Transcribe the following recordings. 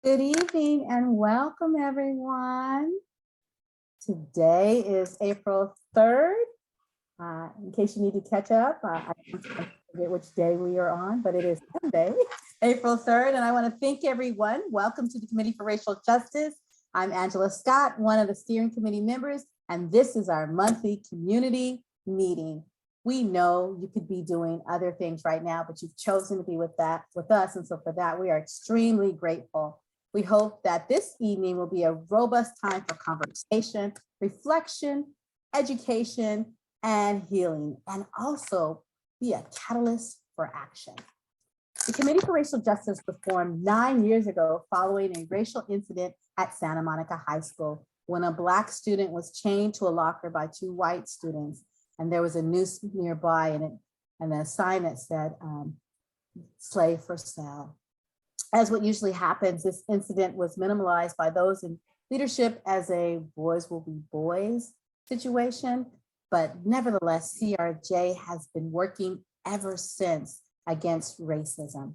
Good evening and welcome everyone. Today is April 3rd. In case you need to catch up, I forget which day we are on, but it is Sunday, April 3rd. And I want to thank everyone. Welcome to the Committee for Racial Justice. I'm Angela Scott, one of the steering committee members, and this is our monthly community meeting. We know you could be doing other things right now, but you've chosen to be with us. And so for that, we are extremely grateful. We hope that this evening will be a robust time for conversation, reflection, education, and healing, and also be a catalyst for action. The Committee for Racial Justice was formed 9 years ago following a racial incident at Santa Monica High School when a Black student was chained to a locker by two white students, and there was a noose nearby and a sign that said, slave for sale. As what usually happens, this incident was minimalized by those in leadership as a boys will be boys situation, but nevertheless, CRJ has been working ever since against racism.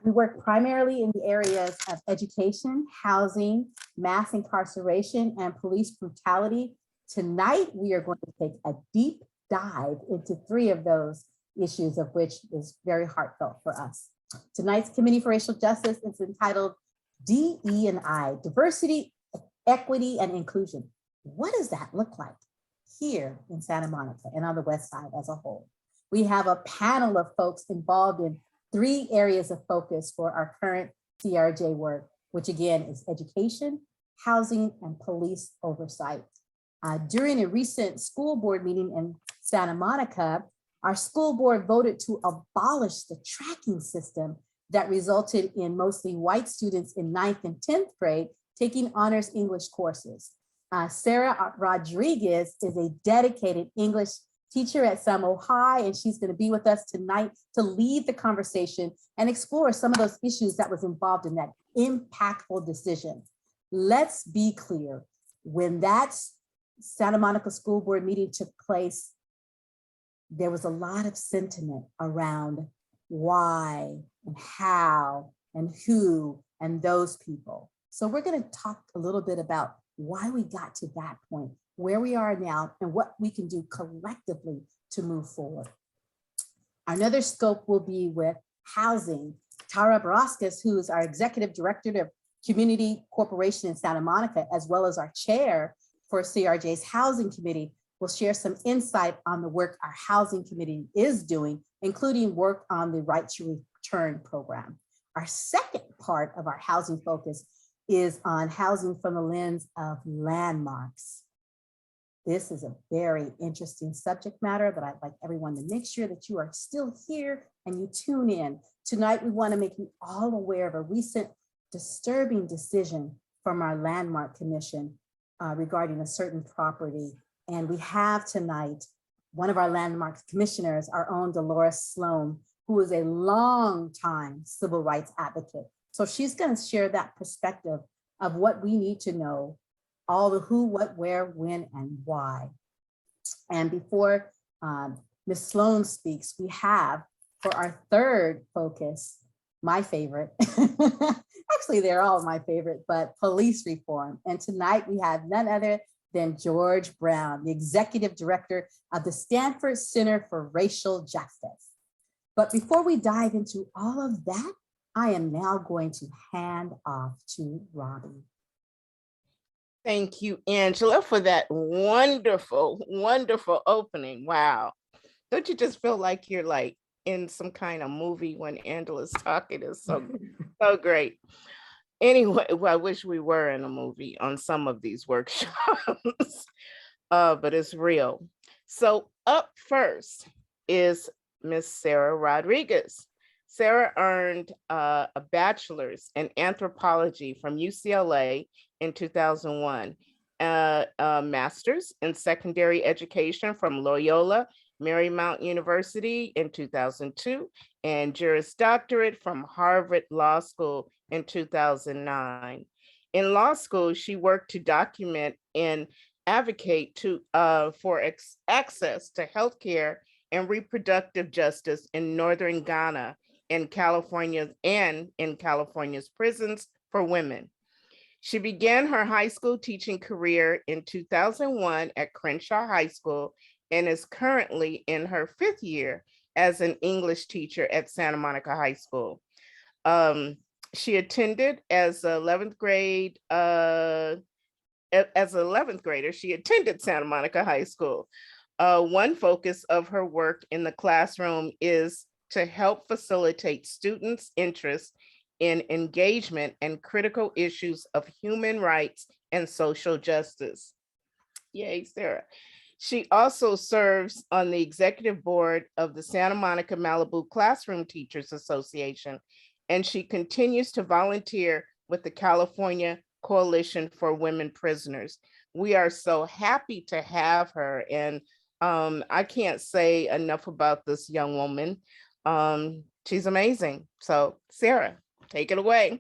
We work primarily in the areas of education, housing, mass incarceration, and police brutality. Tonight, we are going to take a deep dive into 3 of those issues, of which is very heartfelt for us. Tonight's Committee for Racial Justice is entitled DE&I, Diversity, Equity, and Inclusion. What does that look like here in Santa Monica and on the West Side as a whole? We have a panel of folks involved in 3 areas of focus for our current CRJ work, which again is education, housing, and police oversight. During a recent school board meeting in Santa Monica, our school board voted to abolish the tracking system that resulted in mostly white students in 9th and 10th grade taking honors English courses. Sarah Rodriguez is a dedicated English teacher at Samo High, and she's going to be with us tonight to lead the conversation and explore some of those issues that was involved in that impactful decision. Let's be clear, when that Santa Monica School Board meeting took place, there was a lot of sentiment around why and how and who and those people. So we're going to talk a little bit about why we got to that point, where we are now, and what we can do collectively to move forward. Another scope will be with housing. Tara Barascas, who is our executive director of Community Corporation in Santa Monica, as well as our chair for CRJ's Housing Committee, will share some insight on the work our Housing Committee is doing, including work on the Right to Return program. Our second part of our housing focus is on housing from the lens of landmarks. This is a very interesting subject matter that I'd like everyone to make sure that you are still here and you tune in. Tonight, we want to make you all aware of a recent disturbing decision from our Landmark Commission regarding a certain property. And we have tonight one of our landmark commissioners, our own Dolores Sloan, who is a long-time civil rights advocate. So she's going to share that perspective of what we need to know, all the who, what, where, when, and why. And before Ms. Sloan speaks, we have for our third focus, my favorite, actually they're all my favorite, but police reform. And tonight we have none other than George Brown, the executive director of the Stanford Center for Racial Justice. But before we dive into all of that, I am now going to hand off to Robbie. Thank you, Angela, for that wonderful, wonderful opening. Wow. Don't you just feel like you're like in some kind of movie when Angela's talking? It's so, so great. Anyway, well, I wish we were in a movie on some of these workshops, but it's real. So up first is Miss Sarah Rodriguez. Sarah earned a bachelor's in anthropology from UCLA in 2001, a master's in secondary education from Loyola Marymount University in 2002, and Juris Doctorate from Harvard Law School in 2009. In law school, she worked to document and advocate for access to healthcare and reproductive justice in Northern Ghana, in California, and in California's prisons for women. She began her high school teaching career in 2001 at Crenshaw High School and is currently in her 5th year as an English teacher at Santa Monica High School. She attended as an 11th grade, as an 11th grader, she attended Santa Monica High School. One focus of her work in the classroom is to help facilitate students' interest in engagement and critical issues of human rights and social justice. Yay, Sarah. She also serves on the executive board of the Santa Monica Malibu Classroom Teachers Association, and she continues to volunteer with the California Coalition for Women Prisoners. We are so happy to have her, and I can't say enough about this young woman. She's amazing. So Sarah, take it away.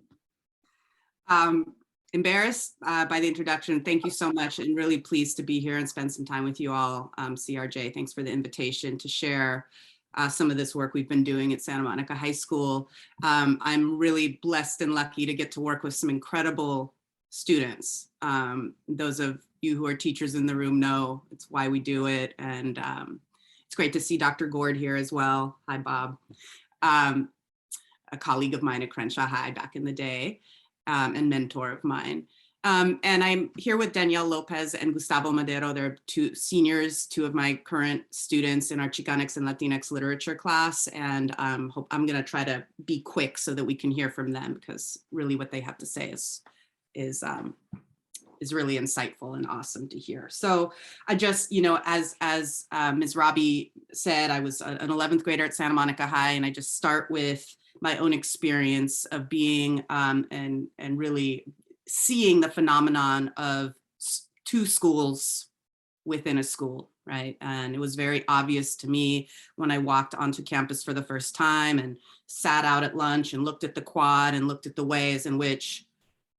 Embarrassed by the introduction. Thank you so much, and really pleased to be here and spend some time with you all. CRJ, thanks for the invitation to share some of this work we've been doing at Santa Monica High School. I'm really blessed and lucky to get to work with some incredible students. Those of you who are teachers in the room know it's why we do it. And it's great to see Dr. Gord here as well. Hi, Bob. A colleague of mine at Crenshaw High back in the day, and mentor of mine. And I'm here with Danielle Lopez and Gustavo Madero. They're two seniors, two of my current students in our Chicanx and Latinx literature class. And I'm gonna try to be quick so that we can hear from them, because really what they have to say is really insightful and awesome to hear. So I just, as Ms. Robbie said, I was an 11th grader at Santa Monica High, and I just start with my own experience of being and really seeing the phenomenon of two schools within a school, right? And it was very obvious to me when I walked onto campus for the first time and sat out at lunch and looked at the quad and looked at the ways in which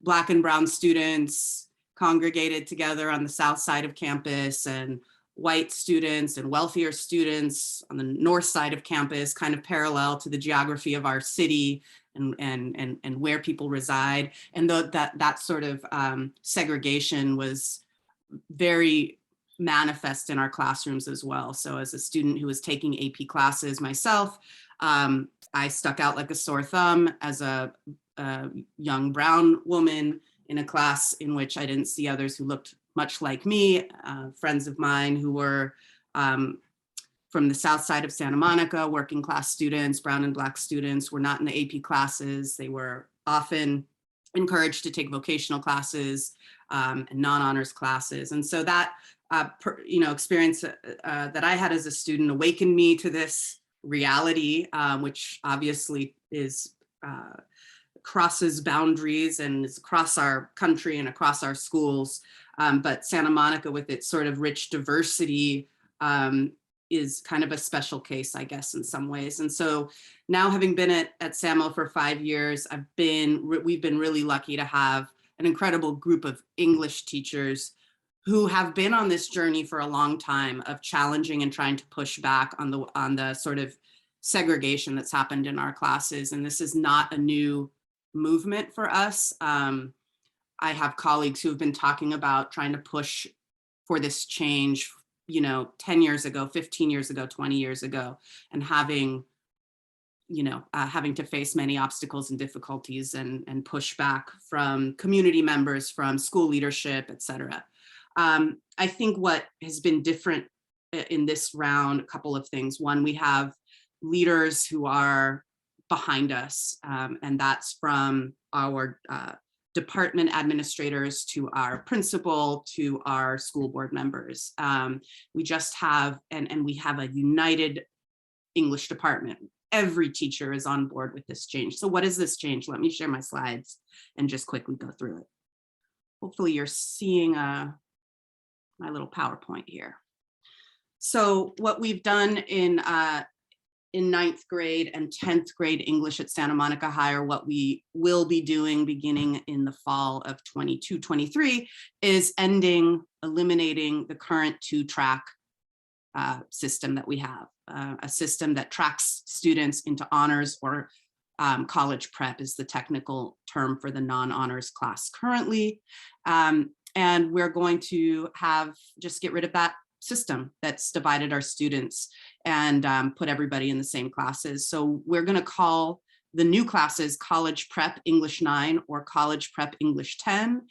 Black and brown students congregated together on the south side of campus, and white students and wealthier students on the north side of campus, kind of parallel to the geography of our city and where people reside. And that sort of segregation was very manifest in our classrooms as well. So as a student who was taking AP classes myself, I stuck out like a sore thumb as a young brown woman in a class in which I didn't see others who looked much like me. Friends of mine who were from the south side of Santa Monica, working class students, brown and Black students, were not in the AP classes. They were often encouraged to take vocational classes and non-honors classes. And so that experience that I had as a student awakened me to this reality, which obviously is crosses boundaries and is across our country and across our schools. But Santa Monica, with its sort of rich diversity, is kind of a special case, I guess, in some ways. And so now, having been at SAMO for 5 years, we've been really lucky to have an incredible group of English teachers who have been on this journey for a long time of challenging and trying to push back on the sort of segregation that's happened in our classes. And this is not a new movement for us. I have colleagues who have been talking about trying to push for this change, 10 years ago, 15 years ago, 20 years ago, and having to face many obstacles and difficulties and push back from community members, from school leadership, et cetera. I think what has been different in this round, a couple of things. One, we have leaders who are behind us, and that's from our department administrators to our principal to our school board members. We just have, and we have a united English department. Every teacher is on board with this change. So what is this change? Let me share my slides and just quickly go through it. Hopefully you're seeing my little PowerPoint here. So what we've done in 9th grade and 10th grade English at Santa Monica High, or what we will be doing beginning in the fall of 22-23, is eliminating the current 2-track system that we have, a system that tracks students into honors or college prep is the technical term for the non-honors class currently. And we're going to just get rid of that system that's divided our students and put everybody in the same classes. So we're going to call the new classes College Prep English 9 or College Prep English 10.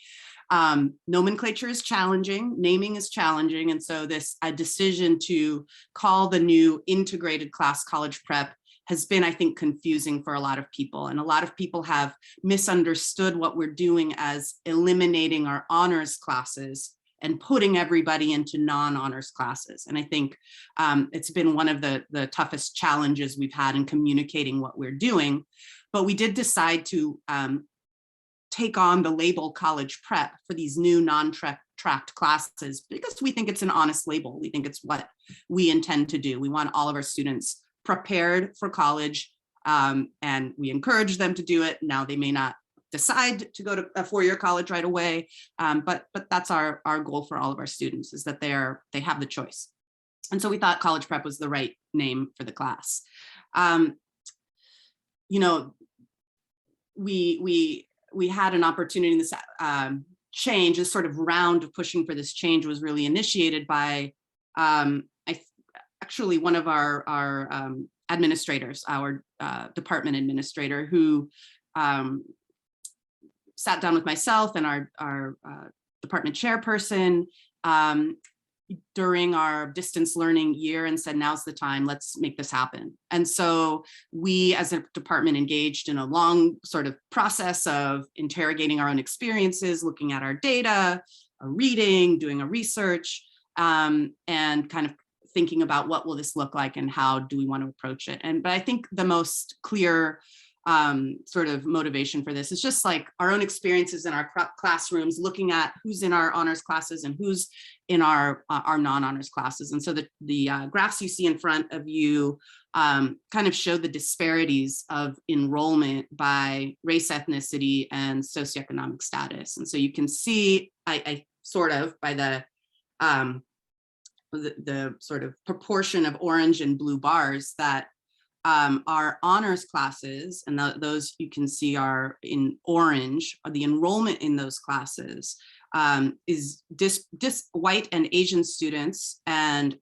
Nomenclature is challenging, naming is challenging. And so a decision to call the new integrated class College Prep has been, I think, confusing for a lot of people. And a lot of people have misunderstood what we're doing as eliminating our honors classes and putting everybody into non-honors classes. And I think it's been one of the toughest challenges we've had in communicating what we're doing. But we did decide to take on the label College Prep for these new non-tracked classes because we think it's an honest label. We think it's what we intend to do. We want all of our students prepared for college, and we encourage them to do it. Now they may not decide to go to a four-year college right away, but that's our goal for all of our students, is that they have the choice. And so we thought College Prep was the right name for the class. You know, we had an opportunity in this change, this sort of round of pushing for this change was really initiated by actually one of our administrators, our department administrator, who sat down with myself and our department chairperson during our distance learning year and said, now's the time, let's make this happen. And so we as a department engaged in a long sort of process of interrogating our own experiences, looking at our data, reading, doing a research, and kind of thinking about what will this look like and how do we want to approach it. But I think the most clear sort of motivation for this is just like our own experiences in our classrooms, looking at who's in our honors classes and who's in our non-honors classes. And so the graphs you see in front of you kind of show the disparities of enrollment by race, ethnicity, and socioeconomic status. And so you can see, I sort of by the sort of proportion of orange and blue bars that our honors classes, and those you can see are in orange, the enrollment in those classes is white and Asian students and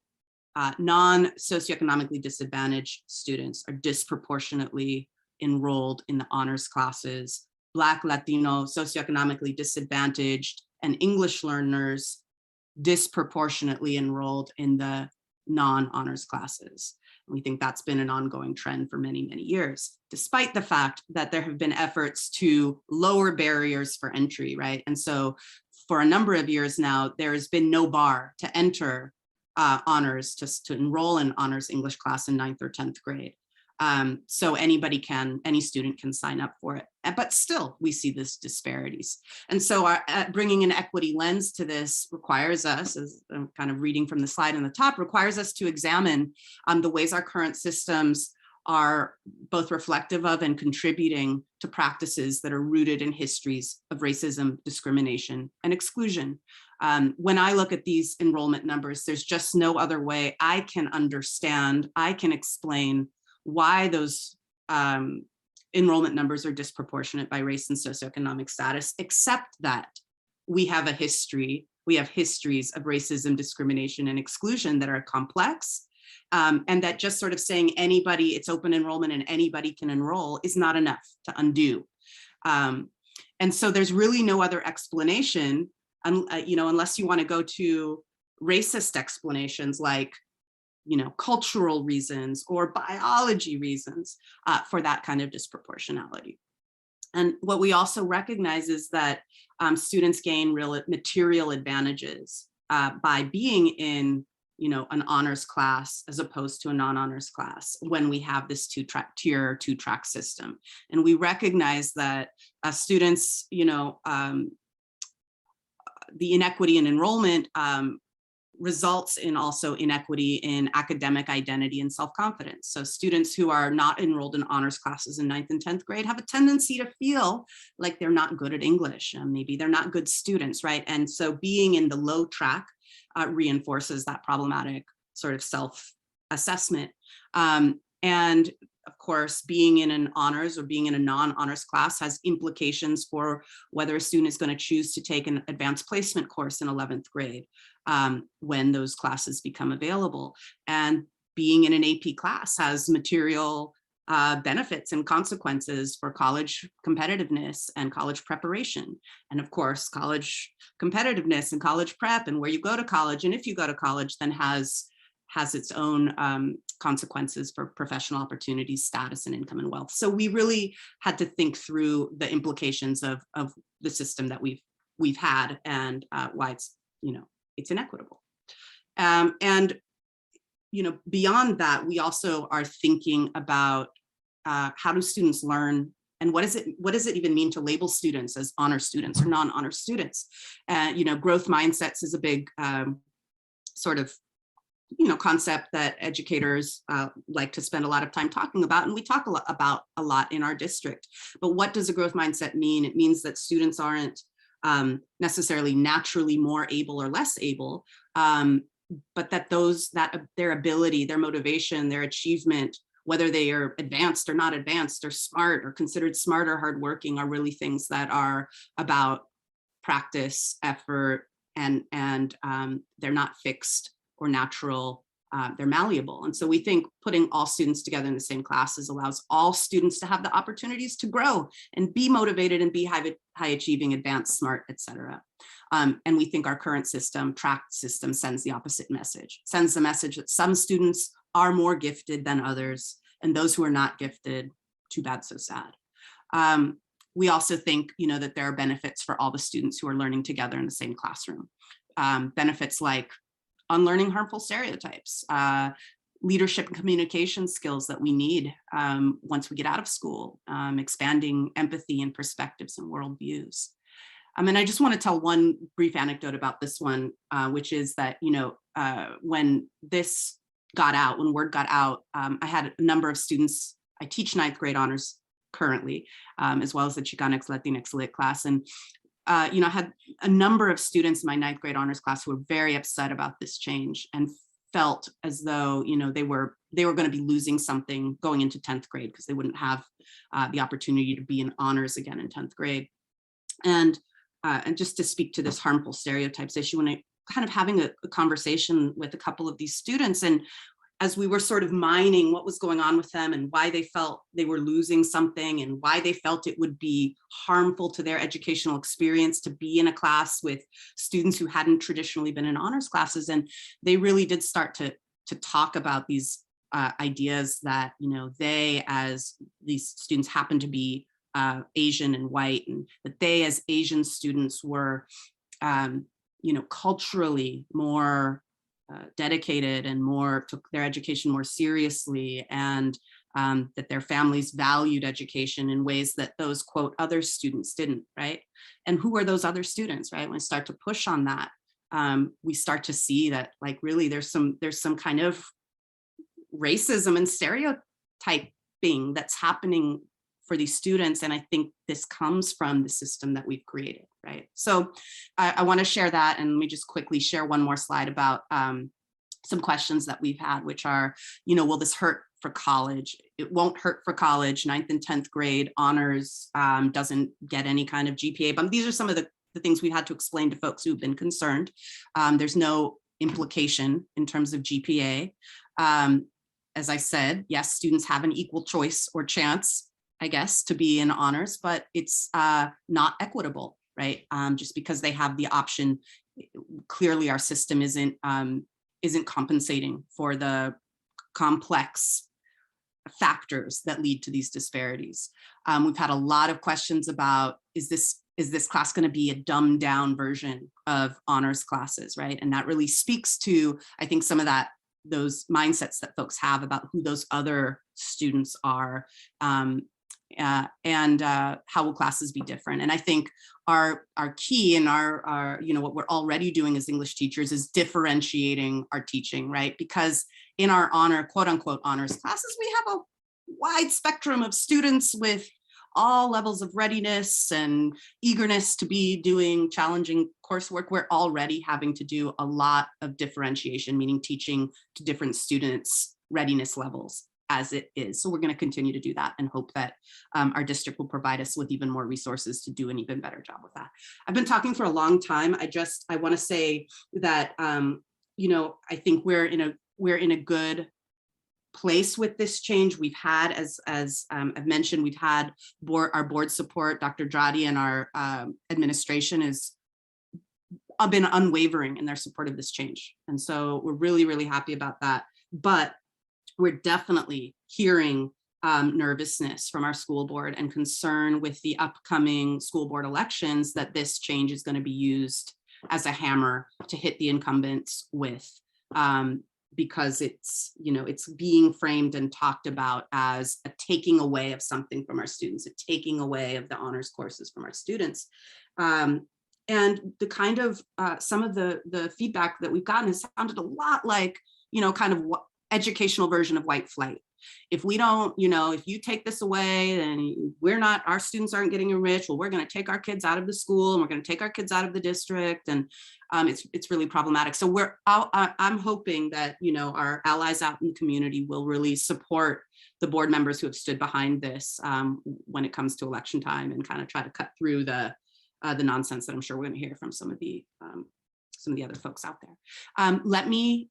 non-socioeconomically disadvantaged students are disproportionately enrolled in the honors classes. Black, Latino, socioeconomically disadvantaged, and English learners disproportionately enrolled in the non-honors classes. We think that's been an ongoing trend for many, many years, despite the fact that there have been efforts to lower barriers for entry, right? And so for a number of years now, there has been no bar to enter honors, to enroll in honors English class in 9th or 10th grade. So any student can sign up for it, but still we see this disparities. And so bringing an equity lens to this requires us, as I'm kind of reading from the slide on the top, requires us to examine the ways our current systems are both reflective of and contributing to practices that are rooted in histories of racism, discrimination, and exclusion. When I look at these enrollment numbers, there's just no other way I can understand, I can explain why those enrollment numbers are disproportionate by race and socioeconomic status, except that we have a history, we have histories of racism, discrimination, and exclusion that are complex, and that just sort of saying anybody, it's open enrollment and anybody can enroll is not enough to undo. And so there's really no other explanation, unless you want to go to racist explanations like cultural reasons or biology reasons for that kind of disproportionality. And what we also recognize is that students gain real material advantages by being in an honors class as opposed to a non-honors class when we have this two-track system. And we recognize that students, the inequity in enrollment results in also inequity in academic identity and self-confidence. So students who are not enrolled in honors classes in 9th and 10th grade have a tendency to feel like they're not good at English, and maybe they're not good students, right? And so being in the low track reinforces that problematic sort of self-assessment. And of course, being in an honors or being in a non-honors class has implications for whether a student is going to choose to take an advanced placement course in 11th grade when those classes become available. And being in an AP class has material benefits and consequences for college competitiveness and college preparation. And of course, college competitiveness and college prep and where you go to college, and if you go to college, then has its own consequences for professional opportunities, status, and income and wealth. So we really had to think through the implications of the system that we've had and why it's, it's inequitable. And beyond that, we also are thinking about how do students learn, and what does it even mean to label students as honor students or non-honor students? Growth mindsets is a big sort of concept that educators like to spend a lot of time talking about, and we talk about a lot in our district. But what does a growth mindset mean? It means that students aren't necessarily naturally more able or less able, but that their ability, their motivation, their achievement, whether they are advanced or not advanced, or smart or considered smart or hardworking, are really things that are about practice, effort, and they're not fixed or natural, they're malleable. And so we think putting all students together in the same classes allows all students to have the opportunities to grow and be motivated and be high achieving, advanced, smart, etc. And we think our current system, track system, sends the opposite message, sends the message that some students are more gifted than others, and those who are not gifted, too bad, so sad. We also think, that there are benefits for all the students who are learning together in the same classroom. Benefits like unlearning harmful stereotypes, leadership and communication skills that we need once we get out of school, expanding empathy and perspectives and worldviews. And I just want to tell one brief anecdote about this one, which is that, when this got out, when word got out, I had a number of students. I teach 9th grade honors currently, as well as the Chicanx Latinx Lit class. And I had a number of students in my 9th grade honors class who were very upset about this change and felt as though, they were going to be losing something going into 10th grade because they wouldn't have the opportunity to be in honors again in 10th grade. And just to speak to this harmful stereotypes issue, when I kind of having a conversation with a couple of these students, and as we were sort of mining what was going on with them and why they felt they were losing something and why they felt it would be harmful to their educational experience to be in a class with students who hadn't traditionally been in honors classes. And they really did start to talk about these ideas that, they, as these students happen to be Asian and white, and that they as Asian students were, culturally more dedicated and took their education more seriously, and that their families valued education in ways that those, quote, other students didn't, right? And who are those other students, right? When we start to push on that, we start to see that, like, really there's some kind of racism and stereotyping that's happening for these students. And I think this comes from the system that we've created, right? So I want to share that, and let me just quickly share one more slide about some questions that we've had, which are, will this hurt for college? It won't hurt for college. 9th and 10th grade honors doesn't get any kind of GPA, but these are some of the things we had to explain to folks who've been concerned. There's no implication in terms of GPA. As I said, yes, students have an equal choice or chance, I guess, to be in honors, but it's not equitable, right? Just because they have the option, clearly our system isn't compensating for the complex factors that lead to these disparities. We've had a lot of questions about, is this class going to be a dumbed down version of honors classes, right? And that really speaks to, I think, some of those mindsets that folks have about who those other students are. And how will classes be different? And I think our key and our what we're already doing as English teachers is differentiating our teaching, right? Because in our quote unquote honors classes, we have a wide spectrum of students with all levels of readiness and eagerness to be doing challenging coursework. We're already having to do a lot of differentiation, meaning teaching to different students' readiness levels. as it is. So we're going to continue to do that and hope that our district will provide us with even more resources to do an even better job with that. I've been talking for a long time. I want to say that, I think we're in a good place with this change. We've had, as I've mentioned, we've had our board support. Dr. Dradi and our administration has been unwavering in their support of this change. And so we're really, really happy about that. But we're definitely hearing nervousness from our school board and concern with the upcoming school board elections that this change is going to be used as a hammer to hit the incumbents with, because it's being framed and talked about as a taking away of something from our students, a taking away of the honors courses from our students. And the kind of some of the feedback that we've gotten has sounded a lot like, kind of educational version of white flight. If we don't, if you take this away, then our students aren't getting enriched. Well, we're going to take our kids out of the school and we're going to take our kids out of the district. And it's really problematic. So I'm hoping that, our allies out in the community will really support the board members who have stood behind this when it comes to election time, and kind of try to cut through the nonsense that I'm sure we're going to hear from some of the other folks out there. Let me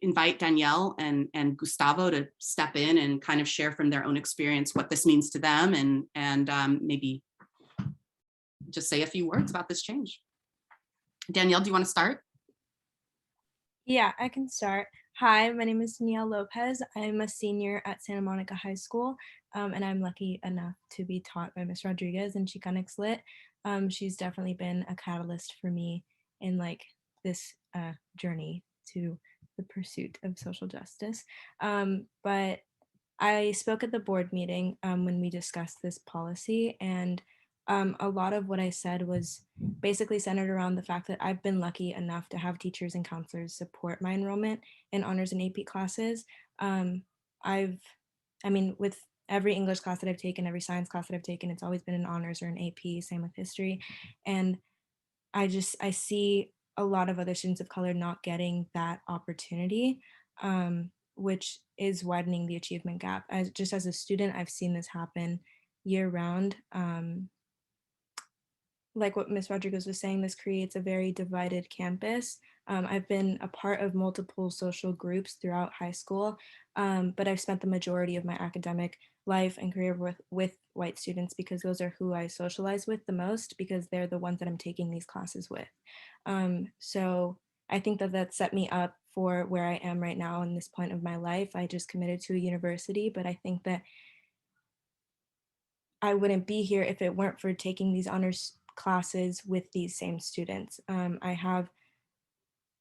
invite Danielle and Gustavo to step in and kind of share from their own experience what this means to them, and maybe just say a few words about this change. Danielle, do you want to start? Yeah, I can start. Hi, my name is Danielle Lopez. I'm a senior at Santa Monica High School, and I'm lucky enough to be taught by Ms. Rodriguez in Chicanx Lit. She's definitely been a catalyst for me in this journey to the pursuit of social justice. But I spoke at the board meeting when we discussed this policy, and a lot of what I said was basically centered around the fact that I've been lucky enough to have teachers and counselors support my enrollment in honors and AP classes. With every English class that I've taken, every science class that I've taken, it's always been an honors or an AP, same with history. And I see a lot of other students of color not getting that opportunity, which is widening the achievement gap. As a student, I've seen this happen year round. Like what Ms. Rodriguez was saying, this creates a very divided campus. I've been a part of multiple social groups throughout high school, but I've spent the majority of my academic life and career with white students, because those are who I socialize with the most, because they're the ones that I'm taking these classes with. So I think that set me up for where I am right now in this point of my life. I just committed to a university, but I think that I wouldn't be here if it weren't for taking these honors classes with these same students. I have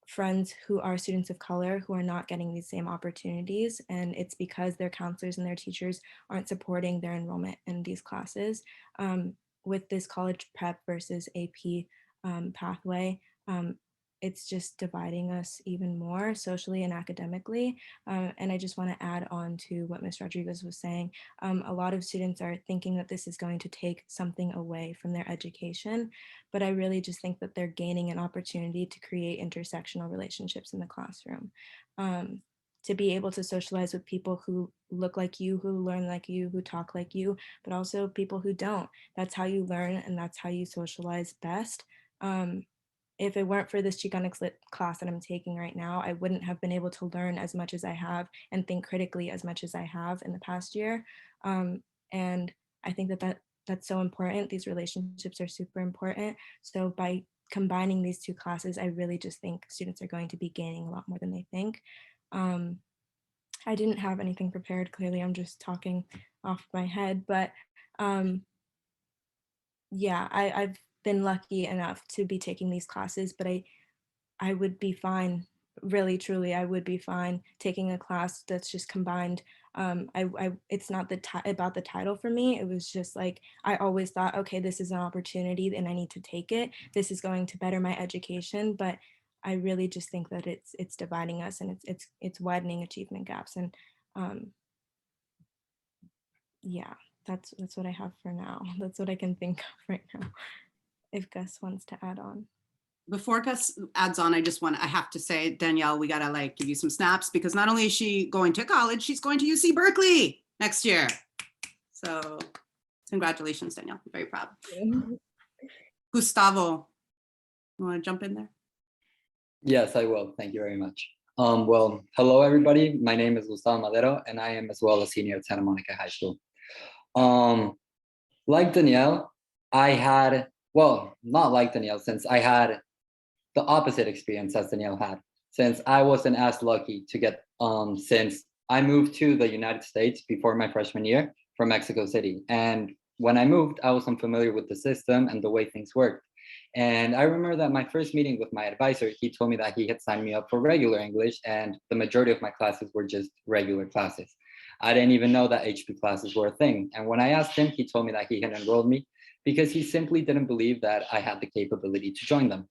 friends who are students of color who are not getting these same opportunities, and it's because their counselors and their teachers aren't supporting their enrollment in these classes. With this college prep versus AP pathway, it's just dividing us even more socially and academically. And I just want to add on to what Ms. Rodriguez was saying. A lot of students are thinking that this is going to take something away from their education, but I really just think that they're gaining an opportunity to create intersectional relationships in the classroom. To be able to socialize with people who look like you, who learn like you, who talk like you, but also people who don't. That's how you learn, and that's how you socialize best. If it weren't for this Chicanx Lit class that I'm taking right now, I wouldn't have been able to learn as much as I have and think critically as much as I have in the past year. And I think that's so important. These relationships are super important. So by combining these two classes, I really just think students are going to be gaining a lot more than they think. I didn't have anything prepared. Clearly, I'm just talking off my head, but yeah, I've been lucky enough to be taking these classes, but I would be fine, really, truly, I would be fine taking a class that's just combined. It's not about the title for me. It was just like, I always thought, okay, this is an opportunity and I need to take it. This is going to better my education, but I really just think that it's dividing us, and it's widening achievement gaps. And yeah, that's what I have for now. That's what I can think of right now. If Gus wants to add on. before Gus adds on, I have to say, Danielle, we gotta like give you some snaps because not only is she going to college, she's going to UC Berkeley next year. So congratulations, Danielle. I'm very proud. Gustavo, you want to jump in there? Yes, I will. Thank you very much. Well, hello, everybody. My name is Gustavo Madero, and I am as well a senior at Santa Monica High School. Like Danielle, I had, well, not like Danielle, since I had the opposite experience as Danielle had, since I wasn't as lucky to get, since I moved to the United States before my freshman year from Mexico City. And when I moved, I was unfamiliar with the system and the way things worked. And I remember that my first meeting with my advisor, he told me that he had signed me up for regular English and the majority of my classes were just regular classes. I didn't even know that HP classes were a thing. And when I asked him, he told me that he had enrolled me because he simply didn't believe that I had the capability to join them.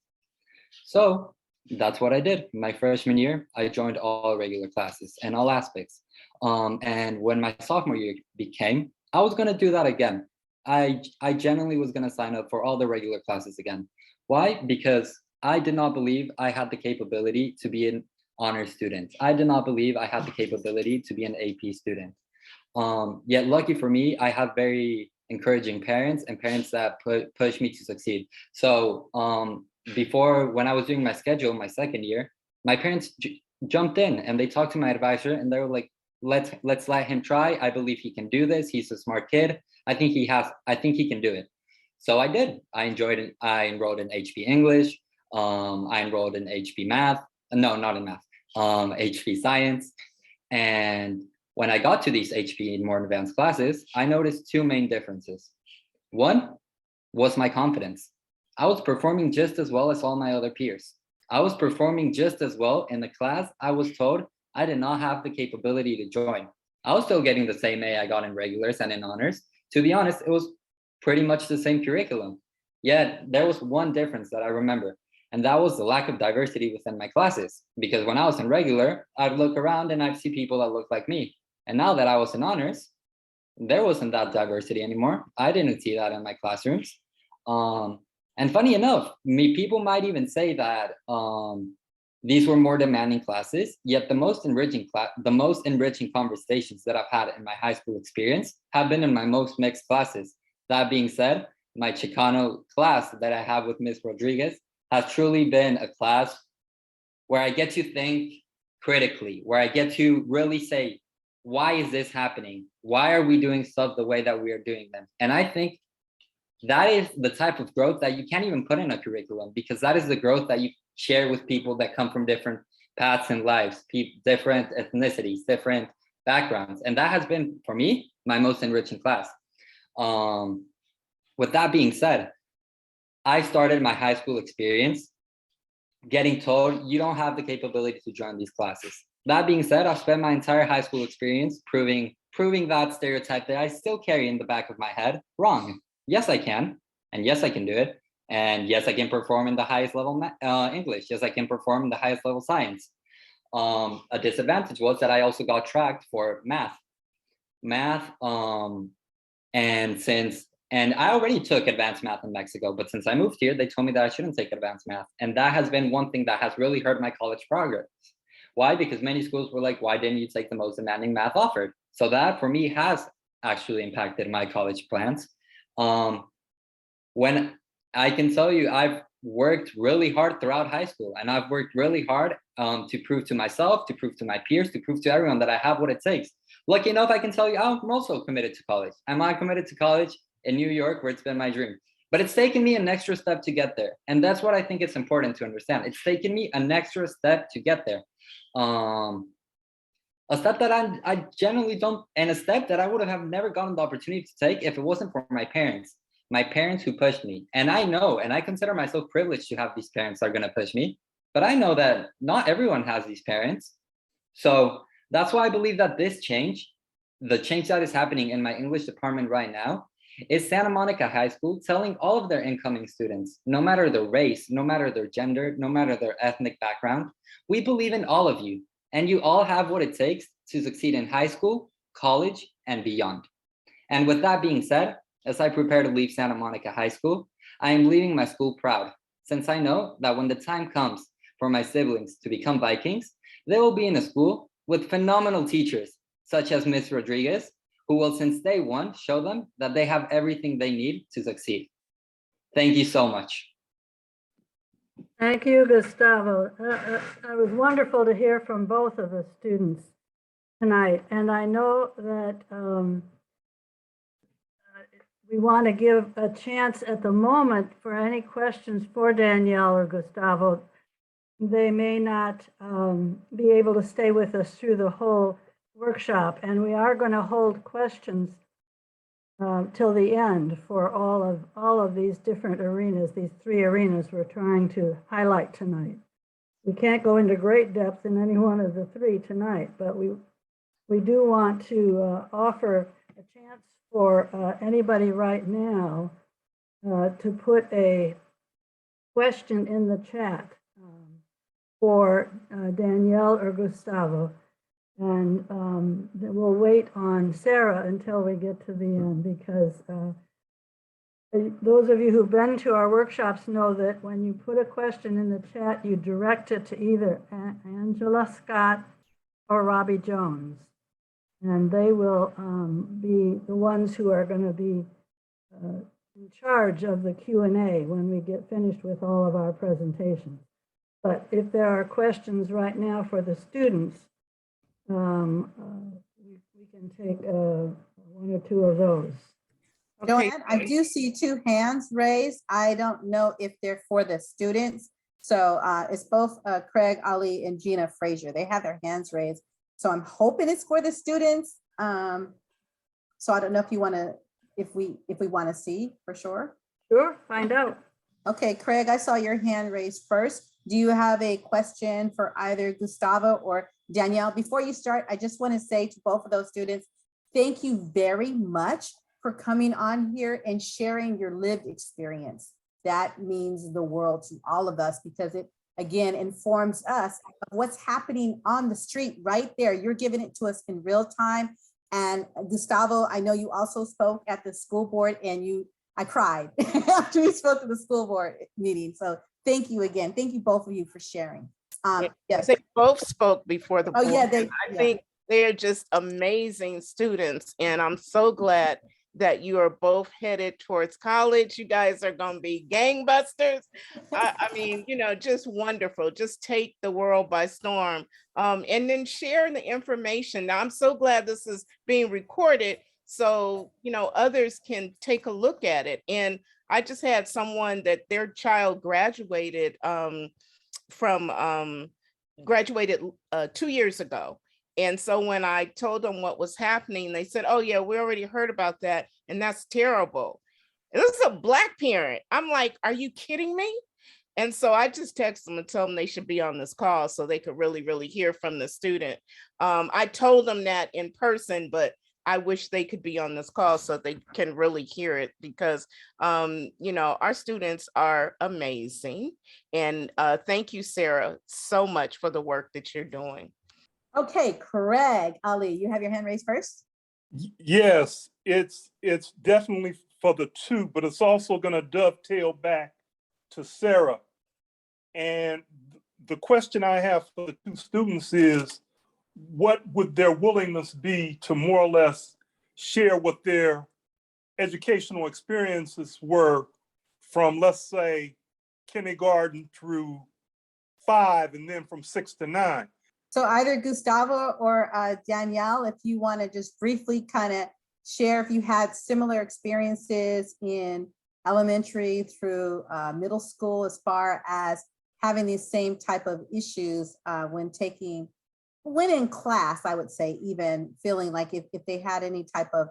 So that's what I did. My freshman year, I joined all regular classes and all aspects. And when my sophomore year became, I was gonna do that again. I genuinely was gonna sign up for all the regular classes again. Why? Because I did not believe I had the capability to be an honor student. I did not believe I had the capability to be an AP student. Yet lucky for me, I have very encouraging parents and parents that push me to succeed. So before, when I was doing my schedule my second year, my parents jumped in and they talked to my advisor and they were like, let's let him try. I believe he can do this. He's a smart kid. I think he can do it. So I did. I enjoyed it. I enrolled in HP English. I enrolled in HP Math. No, not in Math. HP Science. And when I got to these HP more advanced classes, I noticed two main differences. One was my confidence. I was performing just as well as all my other peers. I was performing just as well in the class I was told I did not have the capability to join. I was still getting the same A I got in regulars and in honors. To be honest, it was pretty much the same curriculum. Yet there was one difference that I remember, and that was the lack of diversity within my classes. Because when I was in regular, I'd look around and I'd see people that looked like me. And now that I was in honors, there wasn't that diversity anymore. I didn't see that in my classrooms. And funny enough, people might even say that these were more demanding classes, yet the most enriching conversations that I've had in my high school experience have been in my most mixed classes. That being said, my Chicano class that I have with Ms. Rodriguez has truly been a class where I get to think critically, where I get to really say, why is this happening? Why are we doing stuff the way that we are doing them? And I think that is the type of growth that you can't even put in a curriculum, because that is the growth that you share with people that come from different paths in lives, different ethnicities, different backgrounds. And that has been, for me, my most enriching class. With that being said, I started my high school experience getting told you don't have the capability to join these classes. That being said, I've spent my entire high school experience proving that stereotype that I still carry in the back of my head wrong. Yes, I can. And yes, I can do it. And yes, I can perform in the highest level English. Yes, I can perform in the highest level science. A disadvantage was that I also got tracked for math. And I already took advanced math in Mexico, but since I moved here, they told me that I shouldn't take advanced math. And that has been one thing that has really hurt my college progress. Why? Because many schools were like, why didn't you take the most demanding math offered? So that for me has actually impacted my college plans. When I can tell you, I've worked really hard throughout high school, and I've worked really hard to prove to myself, to prove to my peers, to prove to everyone that I have what it takes. Lucky enough, I can tell you, I'm also committed to college. I'm committed to college in New York, where it's been my dream. But it's taken me an extra step to get there. And that's what I think it's important to understand. It's taken me an extra step to get there. A step that I generally don't, and a step that I would have never gotten the opportunity to take if it wasn't for my parents who pushed me. And I know, and I consider myself privileged to have these parents that are gonna push me, but I know that not everyone has these parents. So that's why I believe that this change, the change that is happening in my English department right now, is Santa Monica High School telling all of their incoming students, no matter their race, no matter their gender, no matter their ethnic background, we believe in all of you, and you all have what it takes to succeed in high school, college, and beyond. And with that being said, as I prepare to leave Santa Monica High School, I am leaving my school proud. since I know that when the time comes for my siblings to become Vikings, they will be in a school with phenomenal teachers, such as Miss Rodriguez, who will since day one show them that they have everything they need to succeed. Thank you so much. Thank you, Gustavo. It was wonderful to hear from both of the students tonight. And I know that we want to give a chance at the moment for any questions for Danielle or Gustavo. They may not be able to stay with us through the whole workshop, and we are going to hold questions till the end for all of these different arenas, these 3 arenas we're trying to highlight tonight. We can't go into great depth in any one of the 3 tonight, but we do want to offer a chance for anybody right now to put a question in the chat for Danielle or Gustavo. And we'll wait on Sarah until we get to the end, because those of you who've been to our workshops know that when you put a question in the chat, you direct it to either Angela Scott or Robbie Jones. And they will be the ones who are going to be in charge of the Q&A when we get finished with all of our presentations. But if there are questions right now for the students, we can take 1 or 2 of those. Okay. Joanne, I do see 2 hands raised. I don't know if they're for the students. So it's both Craig, Ali, and Gina Frazier. They have their hands raised. So I'm hoping it's for the students. So I don't know if you want to, if we want to see for sure. Sure, find out. Okay, Craig, I saw your hand raised first. Do you have a question for either Gustavo or Danielle? Before you start, I just want to say to both of those students, thank you very much for coming on here and sharing your lived experience. That means the world to all of us, because it, again, informs us of what's happening on the street right there. You're giving it to us in real time. And Gustavo, I know you also spoke at the school board, and I cried after you spoke at the school board meeting. So thank you again. Thank you both of you for sharing. Yes. They both spoke before the board. Oh yeah, I think they're just amazing students, and I'm so glad that you are both headed towards college. You guys are going to be gangbusters. I mean, you know, just wonderful. Just take the world by storm, and then share the information. Now, I'm so glad this is being recorded, so, you know, others can take a look at it. And I just had someone that their child graduated graduated 2 years ago. And so when I told them what was happening, they said, oh yeah, we already heard about that. And that's terrible. And this is a Black parent. I'm like, are you kidding me? And so I just text them and tell them they should be on this call so they could really, really hear from the student. I told them that in person, but I wish they could be on this call so they can really hear it, because, you know, our students are amazing. And thank you, Sarah, so much for the work that you're doing. Okay, Craig, Ali, you have your hand raised first. Yes, it's definitely for the 2, but it's also going to dovetail back to Sarah. And the question I have for the 2 students is, what would their willingness be to more or less share what their educational experiences were from, let's say, kindergarten through 5, and then from 6 to 9? So either Gustavo or Danielle, if you want to just briefly kind of share if you had similar experiences in elementary through middle school, as far as having these same type of issues when in class, I would say, even feeling like if they had any type of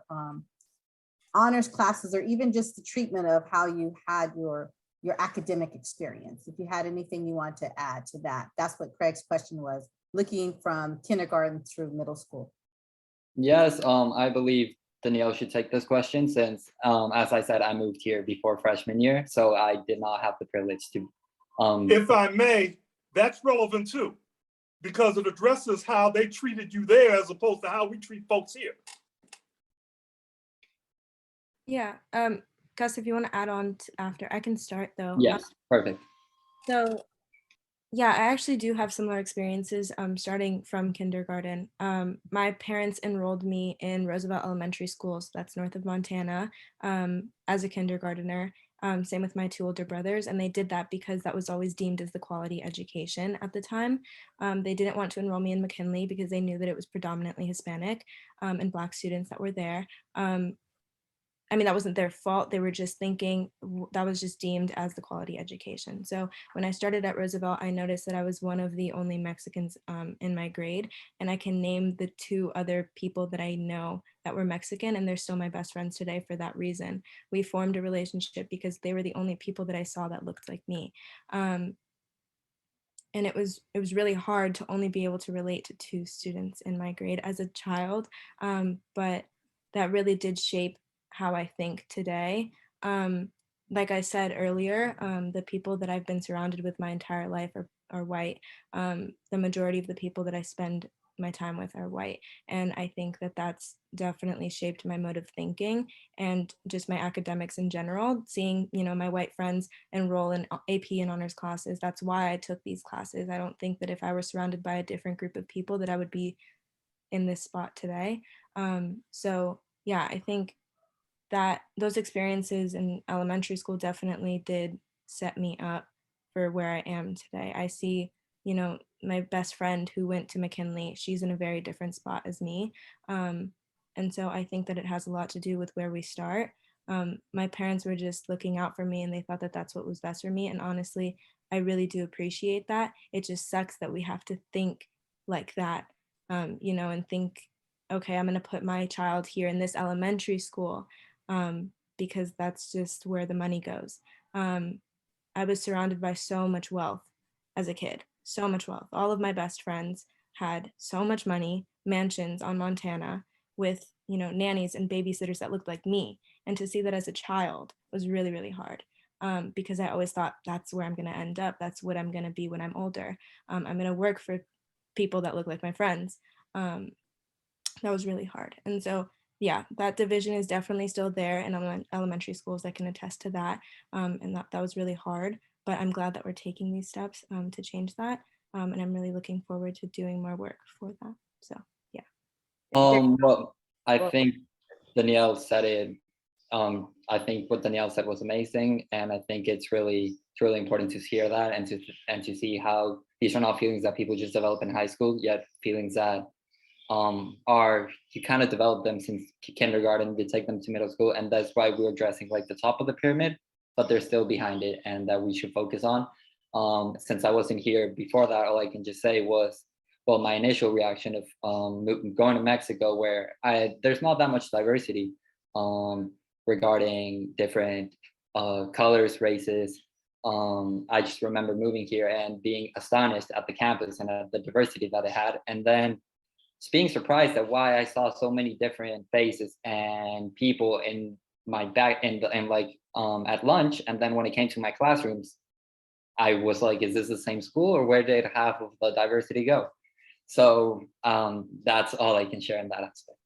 honors classes, or even just the treatment of how you had your academic experience. If you had anything you want to add to that. That's what Craig's question was, looking from kindergarten through middle school. Yes, I believe Danielle should take this question since, as I said, I moved here before freshman year, so I did not have the privilege to. If I may, that's relevant too, because it addresses how they treated you there as opposed to how we treat folks here. Yeah, Gus, if you want to add on after, I can start though. Yes, perfect. So yeah, I actually do have similar experiences starting from kindergarten. My parents enrolled me in Roosevelt Elementary School, so that's north of Montana, as a kindergartner. Same with my two older brothers, and they did that because that was always deemed as the quality education at the time. They didn't want to enroll me in McKinley because they knew that it was predominantly Hispanic and Black students that were there. I mean, that wasn't their fault. They were just thinking that was just deemed as the quality education. So when I started at Roosevelt, I noticed that I was one of the only Mexicans in my grade. And I can name the two other people that I know that were Mexican, and they're still my best friends today for that reason. We formed a relationship because they were the only people that I saw that looked like me. And it was really hard to only be able to relate to two students in my grade as a child, but that really did shape how I think today. Like I said earlier, the people that I've been surrounded with my entire life are white. The majority of the people that I spend my time with are white, and I think that that's definitely shaped my mode of thinking and just my academics in general. Seeing, my white friends enroll in AP and honors classes. That's why I took these classes. I don't think that if I were surrounded by a different group of people that I would be in this spot today. So yeah, I think that those experiences in elementary school definitely did set me up for where I am today. I see, my best friend who went to McKinley, she's in a very different spot as me. And so I think that it has a lot to do with where we start. My parents were just looking out for me and they thought that that's what was best for me. And honestly, I really do appreciate that. It just sucks that we have to think like that, and think, okay, I'm going to put my child here in this elementary school because that's just where the money goes. I was surrounded by so much wealth as a kid, so much wealth. All of my best friends had so much money, mansions on Montana with, nannies and babysitters that looked like me. And to see that as a child was really, really hard. Because I always thought that's where I'm going to end up. That's what I'm going to be when I'm older. I'm going to work for people that look like my friends. That was really hard. And so, yeah, that division is definitely still there in elementary schools. I can attest to that. And that was really hard. But I'm glad that we're taking these steps to change that. And I'm really looking forward to doing more work for that. So, yeah. Well, I think Danielle said it. I think what Danielle said was amazing, and I think it's really important to hear that and to see how these are not feelings that people just develop in high school, yet feelings that are you kind of develop them since kindergarten. They take them to middle school, and that's why we're addressing like the top of the pyramid, but they're still behind it, and that we should focus on. Since I wasn't here before that, all I can just say was, well, my initial reaction of going to Mexico, where there's not that much diversity regarding different colors, races. I just remember moving here and being astonished at the campus and at the diversity that it had, and then just being surprised at why I saw so many different faces and people in my back and like at lunch. And then when it came to my classrooms, I was like, is this the same school or where did half of the diversity go? So that's all I can share in that aspect.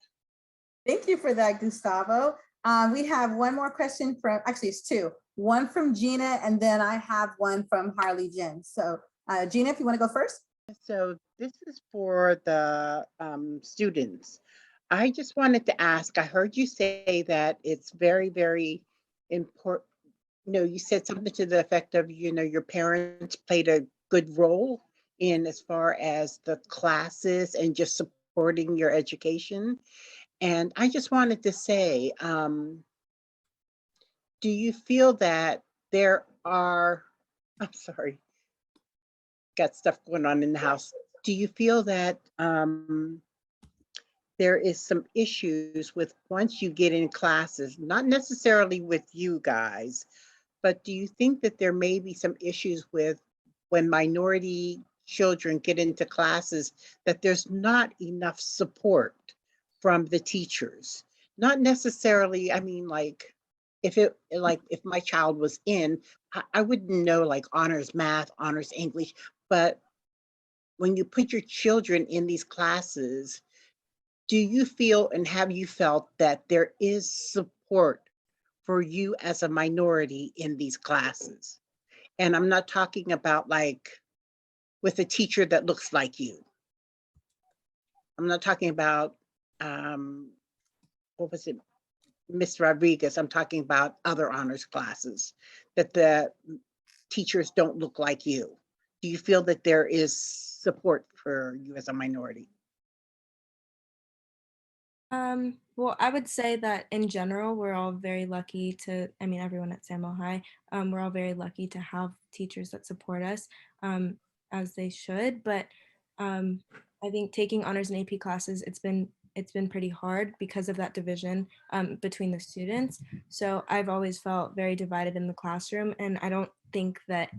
Thank you for that, Gustavo. We have one more question from, actually it's two. One from Gina, and then I have one from Harley Jen. So Gina, if you want to go first. So this is for the students. I just wanted to ask, I heard you say that it's very, very important. You said something to the effect of, your parents played a good role in as far as the classes and just supporting your education. And I just wanted to say, do you feel that there are, I'm sorry, got stuff going on in the house. Do you feel that there is some issues with once you get in classes, not necessarily with you guys, but do you think that there may be some issues with when minority children get into classes that there's not enough support from the teachers? Not necessarily, I mean, like if my child was in, I wouldn't know like honors math, honors English, but when you put your children in these classes, do you feel and have you felt that there is support for you as a minority in these classes? And I'm not talking about like with a teacher that looks like you. I'm not talking about, what was it, Miss Rodriguez? I'm talking about other honors classes, that the teachers don't look like you. Do you feel that there is support for you as a minority? Well, I would say that in general, we're all very lucky to, I mean, everyone at Samo High, we're all very lucky to have teachers that support us, as they should. But I think taking honors and AP classes, it's been pretty hard because of that division between the students. So I've always felt very divided in the classroom, and I don't think that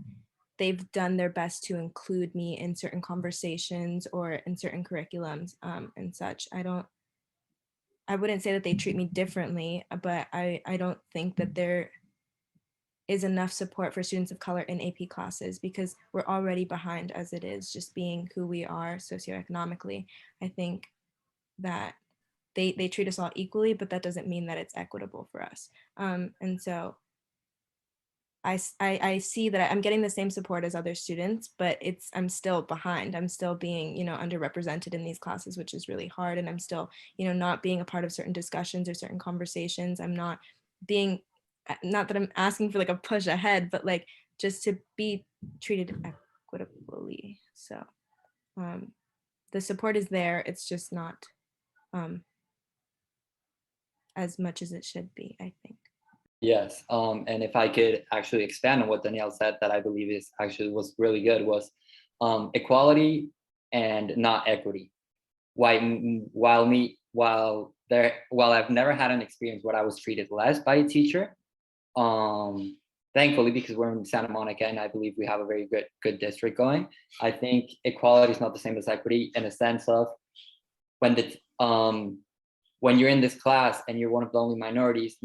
they've done their best to include me in certain conversations or in certain curriculums and such. I wouldn't say that they treat me differently, but I don't think that there is enough support for students of color in AP classes because we're already behind as it is, just being who we are socioeconomically. I think that they treat us all equally, but that doesn't mean that it's equitable for us. And so I see that I'm getting the same support as other students, but I'm still behind. I'm still being, underrepresented in these classes, which is really hard. And I'm still, not being a part of certain discussions or certain conversations. I'm not being, not that I'm asking for like a push ahead, but like just to be treated equitably. So the support is there. It's just not as much as it should be, I think. Yes, and if I could actually expand on what Danielle said, that I believe is actually was really good, was equality and not equity. While I've never had an experience where I was treated less by a teacher, thankfully, because we're in Santa Monica and I believe we have a very good district going, I think equality is not the same as equity in a sense of when you're in this class and you're one of the only minorities,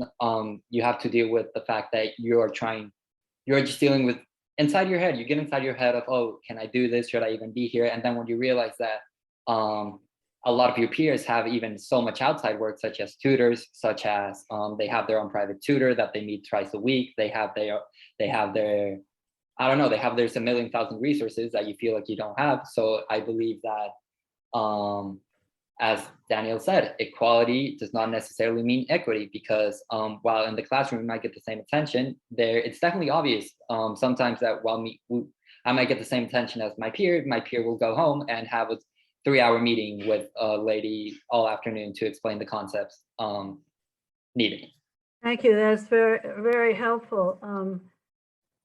you have to deal with the fact that you're just dealing with inside your head. You get inside your head of, oh, can I do this? Should I even be here? And then when you realize that a lot of your peers have even so much outside work, such as tutors, such as they have their own private tutor that they meet twice a week. They have their, I don't know, there's a million thousand resources that you feel like you don't have. So I believe that as Danielle said, equality does not necessarily mean equity because while in the classroom we might get the same attention, it's definitely obvious sometimes that I might get the same attention as my peer will go home and have a 3-hour meeting with a lady all afternoon to explain the concepts needed. Thank you. That's very, very helpful.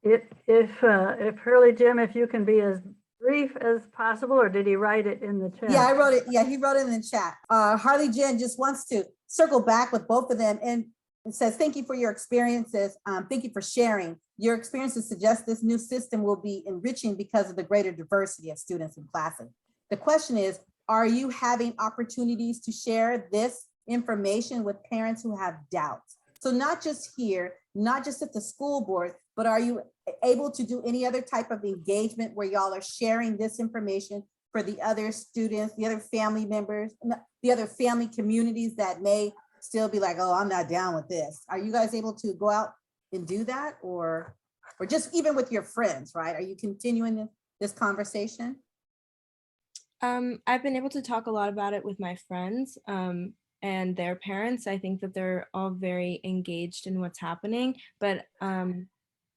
If Hurley Jim, if you can be as brief as possible, or did he write it in the chat? Yeah, I wrote it. Yeah, he wrote it in the chat. Harley Jen just wants to circle back with both of them and says, thank you for your experiences. Thank you for sharing. Your experiences suggest this new system will be enriching because of the greater diversity of students in classes. The question is, are you having opportunities to share this information with parents who have doubts? So not just here, not just at the school board, but are you able to do any other type of engagement where y'all are sharing this information for the other students, the other family members, the other family communities that may still be like, oh, I'm not down with this. Are you guys able to go out and do that, or just even with your friends, right? Are you continuing this conversation? I've been able to talk a lot about it with my friends and their parents. I think that they're all very engaged in what's happening, but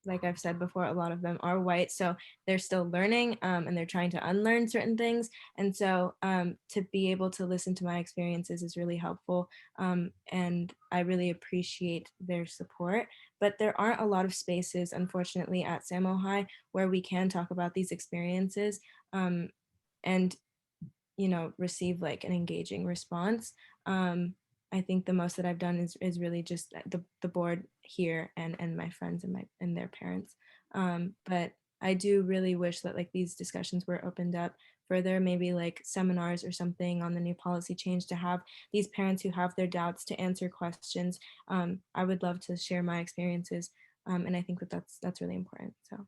like I've said before, a lot of them are white, so they're still learning and they're trying to unlearn certain things. And so to be able to listen to my experiences is really helpful. And I really appreciate their support. But there aren't a lot of spaces, unfortunately, at Samo High where we can talk about these experiences and receive like an engaging response. I think the most that I've done is really just the board here and my friends and their parents. But I do really wish that like these discussions were opened up further, maybe like seminars or something on the new policy change to have these parents who have their doubts to answer questions. I would love to share my experiences. And I think that that's really important. So.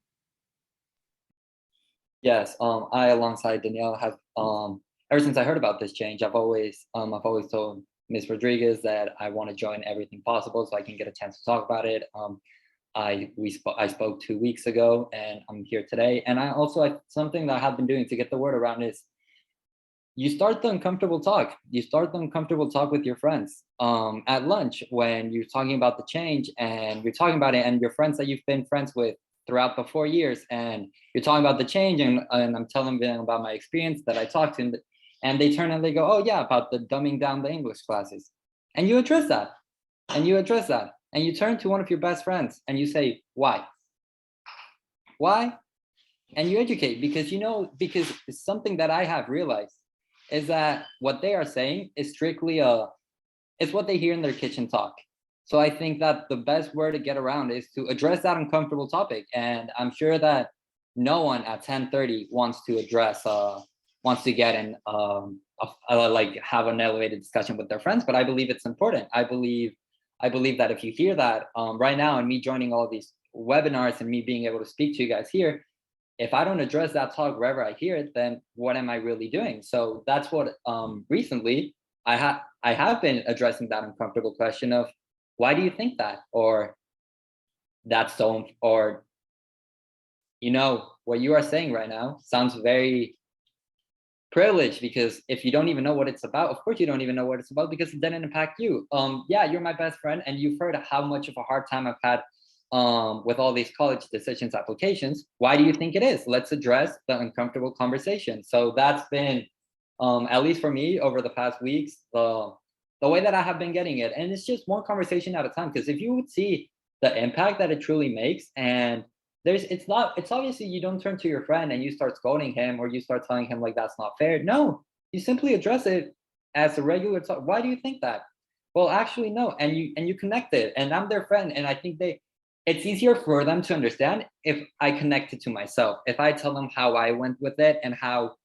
Yes, I alongside Danielle have ever since I heard about this change, I've always told Ms. Rodriguez that I want to join everything possible so I can get a chance to talk about it. I spoke 2 weeks ago, and I'm here today. And something that I have been doing to get the word around is you start the uncomfortable talk. You start the uncomfortable talk with your friends at lunch when you're talking about the change and you're talking about it, and your friends that you've been friends with throughout the 4 years, and you're talking about the change, and I'm telling them about my experience that I talked to, and they turn and they go, oh yeah, about the dumbing down the English classes. And you address that, and you address that, and you turn to one of your best friends and you say, why? Why? And you educate, because because it's something that I have realized is that what they are saying is strictly it's what they hear in their kitchen talk. So I think that the best word to get around is to address that uncomfortable topic. And I'm sure that no one at 10:30 wants to get in like have an elevated discussion with their friends, but I believe it's important. I believe that if you hear that right now, and me joining all of these webinars and me being able to speak to you guys here, if I don't address that talk wherever I hear it, then what am I really doing? So that's what recently I have been addressing that uncomfortable question of, why do you think that? Or that's so, or what you are saying right now sounds very privileged, because if you don't even know what it's about, of course you don't even know what it's about, because it didn't impact you. Yeah, you're my best friend, and you've heard how much of a hard time I've had with all these college decisions applications. Why do you think it is? Let's address the uncomfortable conversation. So that's been, at least for me over the past weeks, the way that I have been getting it. And it's just one conversation at a time, because if you would see the impact that it truly makes, and it's obviously you don't turn to your friend and you start scolding him, or you start telling him like, that's not fair. No, you simply address it as a regular talk. Why do you think that? Well, actually, no. And you connect it, and I'm their friend. And I think it's easier for them to understand if I connect it to myself, if I tell them how I went with it, and how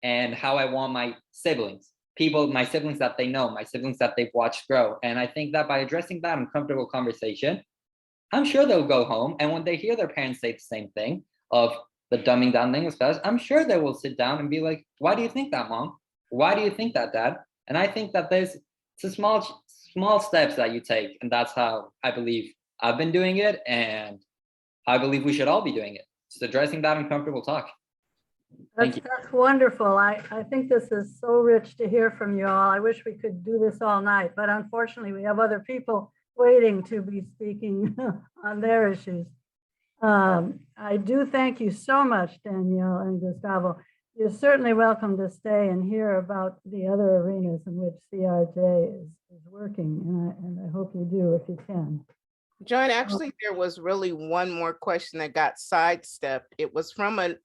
I want my siblings that they know, my siblings that they've watched grow. And I think that by addressing that uncomfortable conversation, I'm sure they'll go home, and when they hear their parents say the same thing of the dumbing down the English class, I'm sure they will sit down and be like, why do you think that, mom? Why do you think that, dad? And I think that it's a small steps that you take, and that's how I believe I've been doing it, and I believe we should all be doing it. Just addressing that uncomfortable talk. Thank you. That's wonderful. I think this is so rich to hear from you all. I wish we could do this all night, but unfortunately we have other people waiting to be speaking on their issues. I do thank you so much, Danielle and Gustavo. You're certainly welcome to stay and hear about the other arenas in which CRJ is working, and I hope you do if you can. John, actually, there was really one more question that got sidestepped. It was from a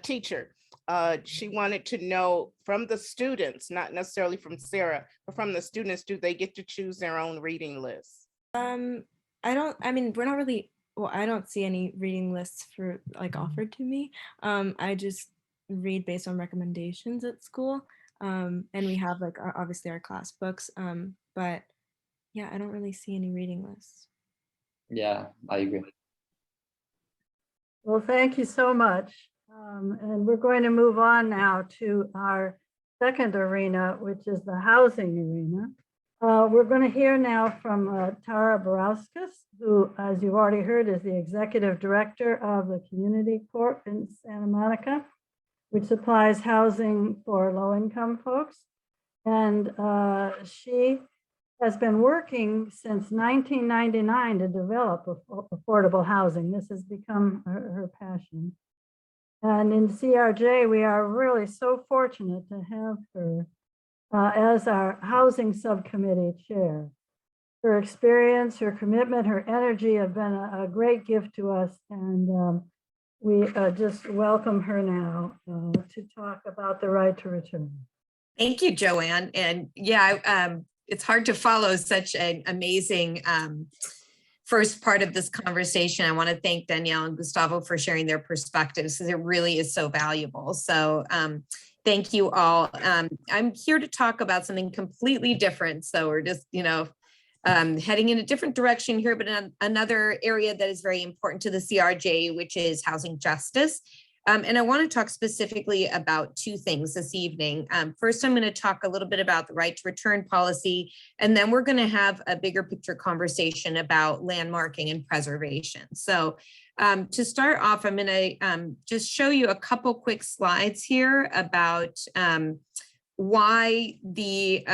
teacher. She wanted to know from the students, not necessarily from Sarah, but from the students, do they get to choose their own reading list? I don't see any reading lists offered to me. I just read based on recommendations at school. And we have obviously our class books, but yeah, I don't really see any reading lists. Yeah, I agree. Well, thank you so much. And we're going to move on now to our second arena, which is the housing arena. We're going to hear now from Tara Barauskas, who, as you've already heard, is the executive director of the Community Corp in Santa Monica, which supplies housing for low-income folks. And she has been working since 1999 to develop affordable housing. This has become her passion. And in CRJ, we are really so fortunate to have her as our housing subcommittee chair. Her experience, her commitment, her energy have been a great gift to us. And we just welcome her now to talk about the right to return. Thank you, Joanne. And yeah, it's hard to follow such an amazing first part of this conversation. I want to thank Danielle and Gustavo for sharing their perspectives, because it really is so valuable. So thank you all. I'm here to talk about something completely different. So we're just, heading in a different direction here, but in another area that is very important to the CRJ, which is housing justice. And I want to talk specifically about two things this evening. First, I'm going to talk a little bit about the right to return policy, and then we're going to have a bigger picture conversation about landmarking and preservation. So to start off, I'm going to just show you a couple quick slides here about why the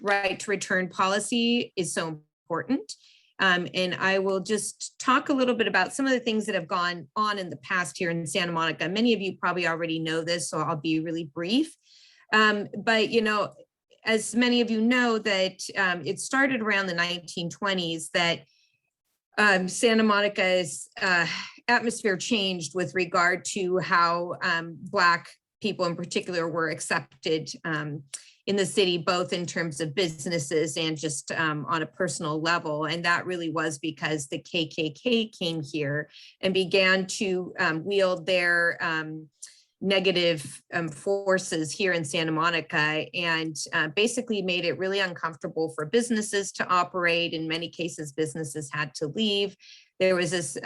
right to return policy is so important. And I will just talk a little bit about some of the things that have gone on in the past here in Santa Monica. Many of you probably already know this, so I'll be really brief. But, you know, as many of you know, that it started around the 1920s that Santa Monica's atmosphere changed with regard to how Black people in particular were accepted in the city, both in terms of businesses and just on a personal level. And that really was because the KKK came here and began to wield their negative forces here in Santa Monica, and basically made it really uncomfortable for businesses to operate. In many cases, businesses had to leave. There was this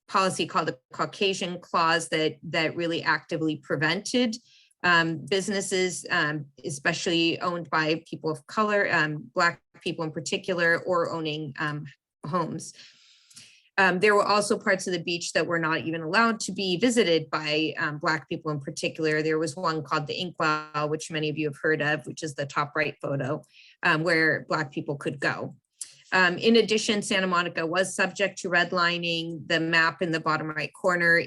policy called the Caucasian Clause that really actively prevented businesses, especially owned by people of color, Black people in particular, or owning homes. There were also parts of the beach that were not even allowed to be visited by Black people in particular. There was one called the Inkwell, which many of you have heard of, which is the top right photo, where Black people could go. In addition, Santa Monica was subject to redlining. The map in the bottom right corner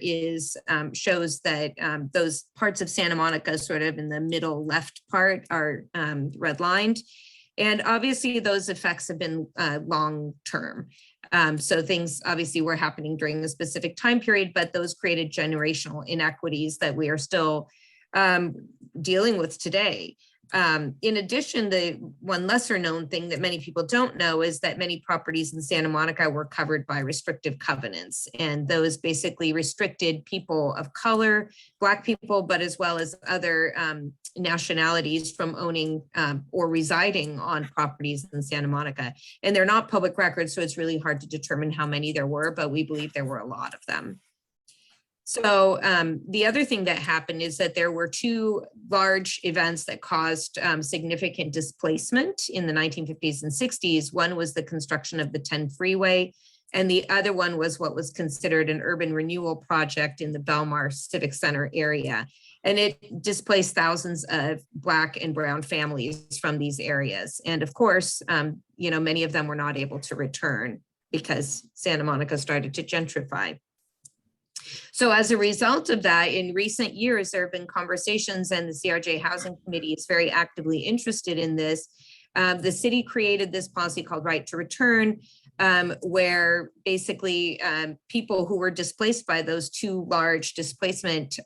shows that those parts of Santa Monica, sort of in the middle left part, are redlined. And obviously those effects have been long-term. So things obviously were happening during a specific time period, but those created generational inequities that we are still dealing with today. In addition, the one lesser known thing that many people don't know is that many properties in Santa Monica were covered by restrictive covenants, and those basically restricted people of color, Black people, but as well as other nationalities from owning or residing on properties in Santa Monica. And they're not public records, so it's really hard to determine how many there were, but we believe there were a lot of them. So the other thing that happened is that there were two large events that caused significant displacement in the 1950s and 60s. One was the construction of the 10 freeway, and the other one was what was considered an urban renewal project in the Belmar Civic Center area. And it displaced thousands of Black and brown families from these areas. And of course, you know, many of them were not able to return because Santa Monica started to gentrify. So as a result of that, in recent years, there have been conversations, and the CRJ Housing Committee is very actively interested in this. The city created this policy called Right to Return, where basically people who were displaced by those two large displacement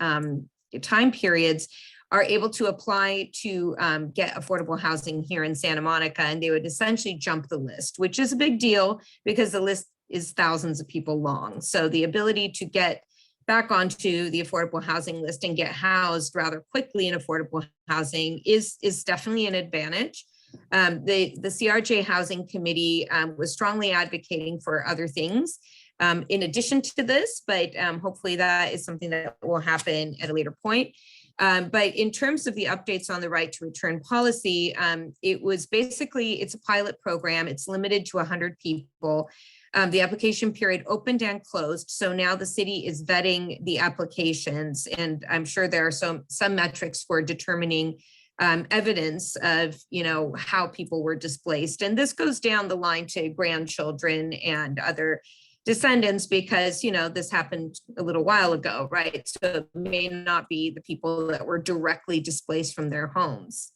time periods are able to apply to get affordable housing here in Santa Monica, and they would essentially jump the list, which is a big deal because the list is thousands of people long. So the ability to get back onto the affordable housing list and get housed rather quickly in affordable housing is definitely an advantage. The CRJ Housing Committee was strongly advocating for other things in addition to this, but hopefully that is something that will happen at a later point. But in terms of the updates on the right to return policy, it was basically, it's a pilot program. It's limited to 100 people. The application period opened and closed. So now the city is vetting the applications, and I'm sure there are some metrics for determining evidence of, you know, how people were displaced. And this goes down the line to grandchildren and other descendants because, you know, this happened a little while ago, right? So it may not be the people that were directly displaced from their homes.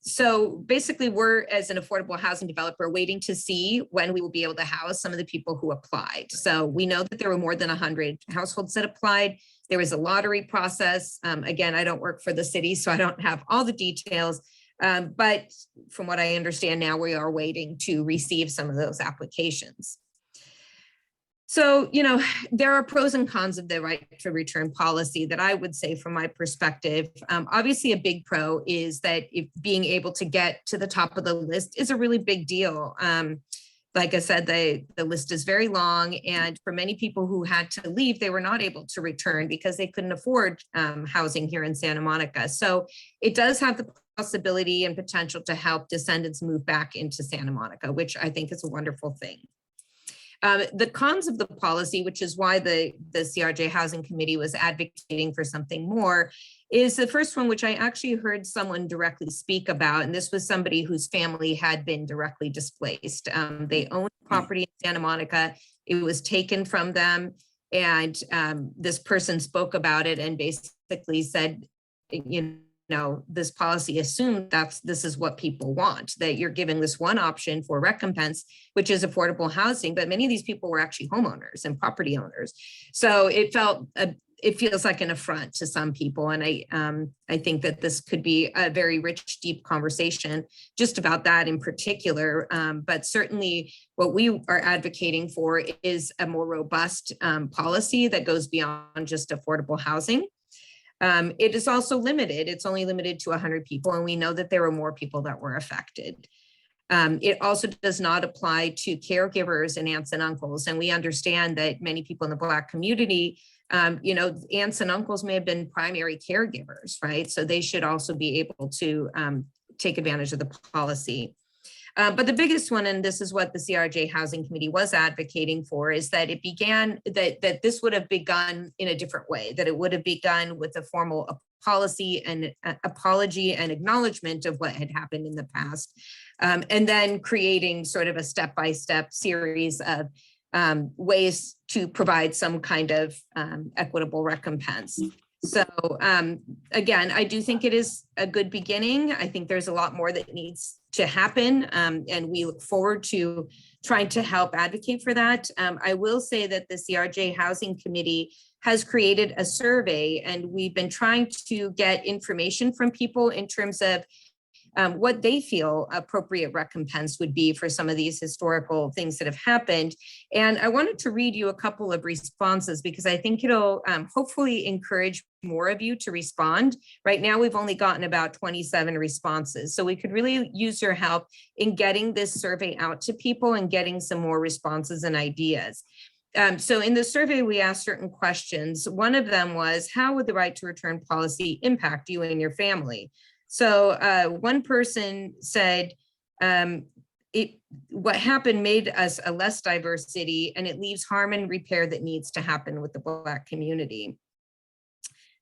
So basically we're, as an affordable housing developer, waiting to see when we will be able to house some of the people who applied. So we know that there were more than 100 households that applied. There was a lottery process. Again, I don't work for the city, so I don't have all the details. But from what I understand now, we are waiting to receive some of those applications. So, you know, there are pros and cons of the right to return policy that I would say from my perspective. Obviously, a big pro is that if being able to get to the top of the list is a really big deal. like I said, the list is very long, and for many people who had to leave, they were not able to return because they couldn't afford housing here in Santa Monica. So it does have the possibility and potential to help descendants move back into Santa Monica, which I think is a wonderful thing. The cons of the policy, which is why the CRJ Housing Committee was advocating for something more, is the first one, which I actually heard someone directly speak about, and this was somebody whose family had been directly displaced. They owned property in Santa Monica. It was taken from them, and this person spoke about it and basically said, you know, this policy assumed this is what people want, that you're giving this one option for recompense, which is affordable housing, but many of these people were actually homeowners and property owners. So it feels like an affront to some people. And I think that this could be a very rich, deep conversation just about that in particular. But certainly what we are advocating for is a more robust policy that goes beyond just affordable housing. It is also limited. It's only limited to 100 people, and we know that there were more people that were affected. It also does not apply to caregivers and aunts and uncles. And we understand that many people in the Black community, you know, aunts and uncles may have been primary caregivers, right? So they should also be able to take advantage of the policy. But the biggest one, and this is what the CRJ Housing Committee was advocating for, is that it began, that this would have begun in a different way, that it would have begun with a formal policy and apology and acknowledgement of what had happened in the past, and then creating sort of a step-by-step series of ways to provide some kind of equitable recompense. So again, I do think it is a good beginning. I think there's a lot more that needs to happen, and we look forward to trying to help advocate for that. I will say that the CRJ Housing Committee has created a survey, and we've been trying to get information from people in terms of what they feel appropriate recompense would be for some of these historical things that have happened. And I wanted to read you a couple of responses because I think it'll hopefully encourage more of you to respond. Right now, we've only gotten about 27 responses. So we could really use your help in getting this survey out to people and getting some more responses and ideas. So in the survey, we asked certain questions. One of them was, how would the right to return policy impact you and your family? So one person said, what happened made us a less diverse city, and it leaves harm and repair that needs to happen with the Black community.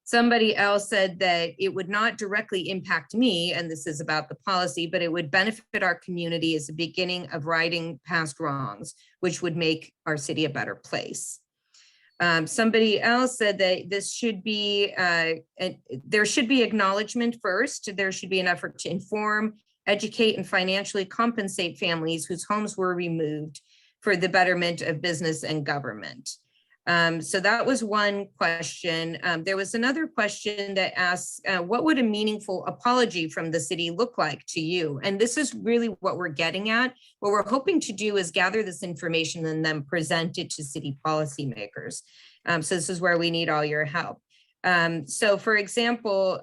Somebody else said that it would not directly impact me, and this is about the policy, but it would benefit our community as a beginning of righting past wrongs, which would make our city a better place. Somebody else said that this should be, there should be acknowledgement first. There should be an effort to inform, educate, and financially compensate families whose homes were removed for the betterment of business and government. So that was one question. There was another question that asks, what would a meaningful apology from the city look like to you? And this is really what we're getting at. What we're hoping to do is gather this information and then present it to city policymakers. So this is where we need all your help. So for example,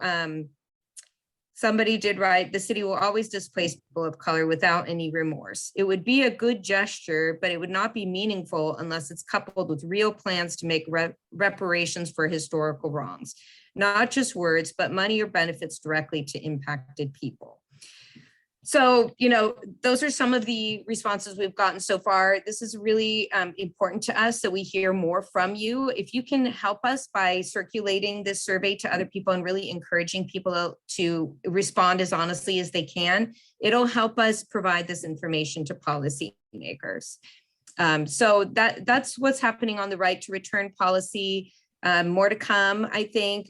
somebody did write, the city will always displace people of color without any remorse. It would be a good gesture, but it would not be meaningful unless it's coupled with real plans to make reparations for historical wrongs. Not just words, but money or benefits directly to impacted people. So, you know, those are some of the responses we've gotten so far. This is really important to us that we hear more from you. If you can help us by circulating this survey to other people and really encouraging people to respond as honestly as they can, it'll help us provide this information to policymakers. So that's what's happening on the right to return policy. More to come, I think.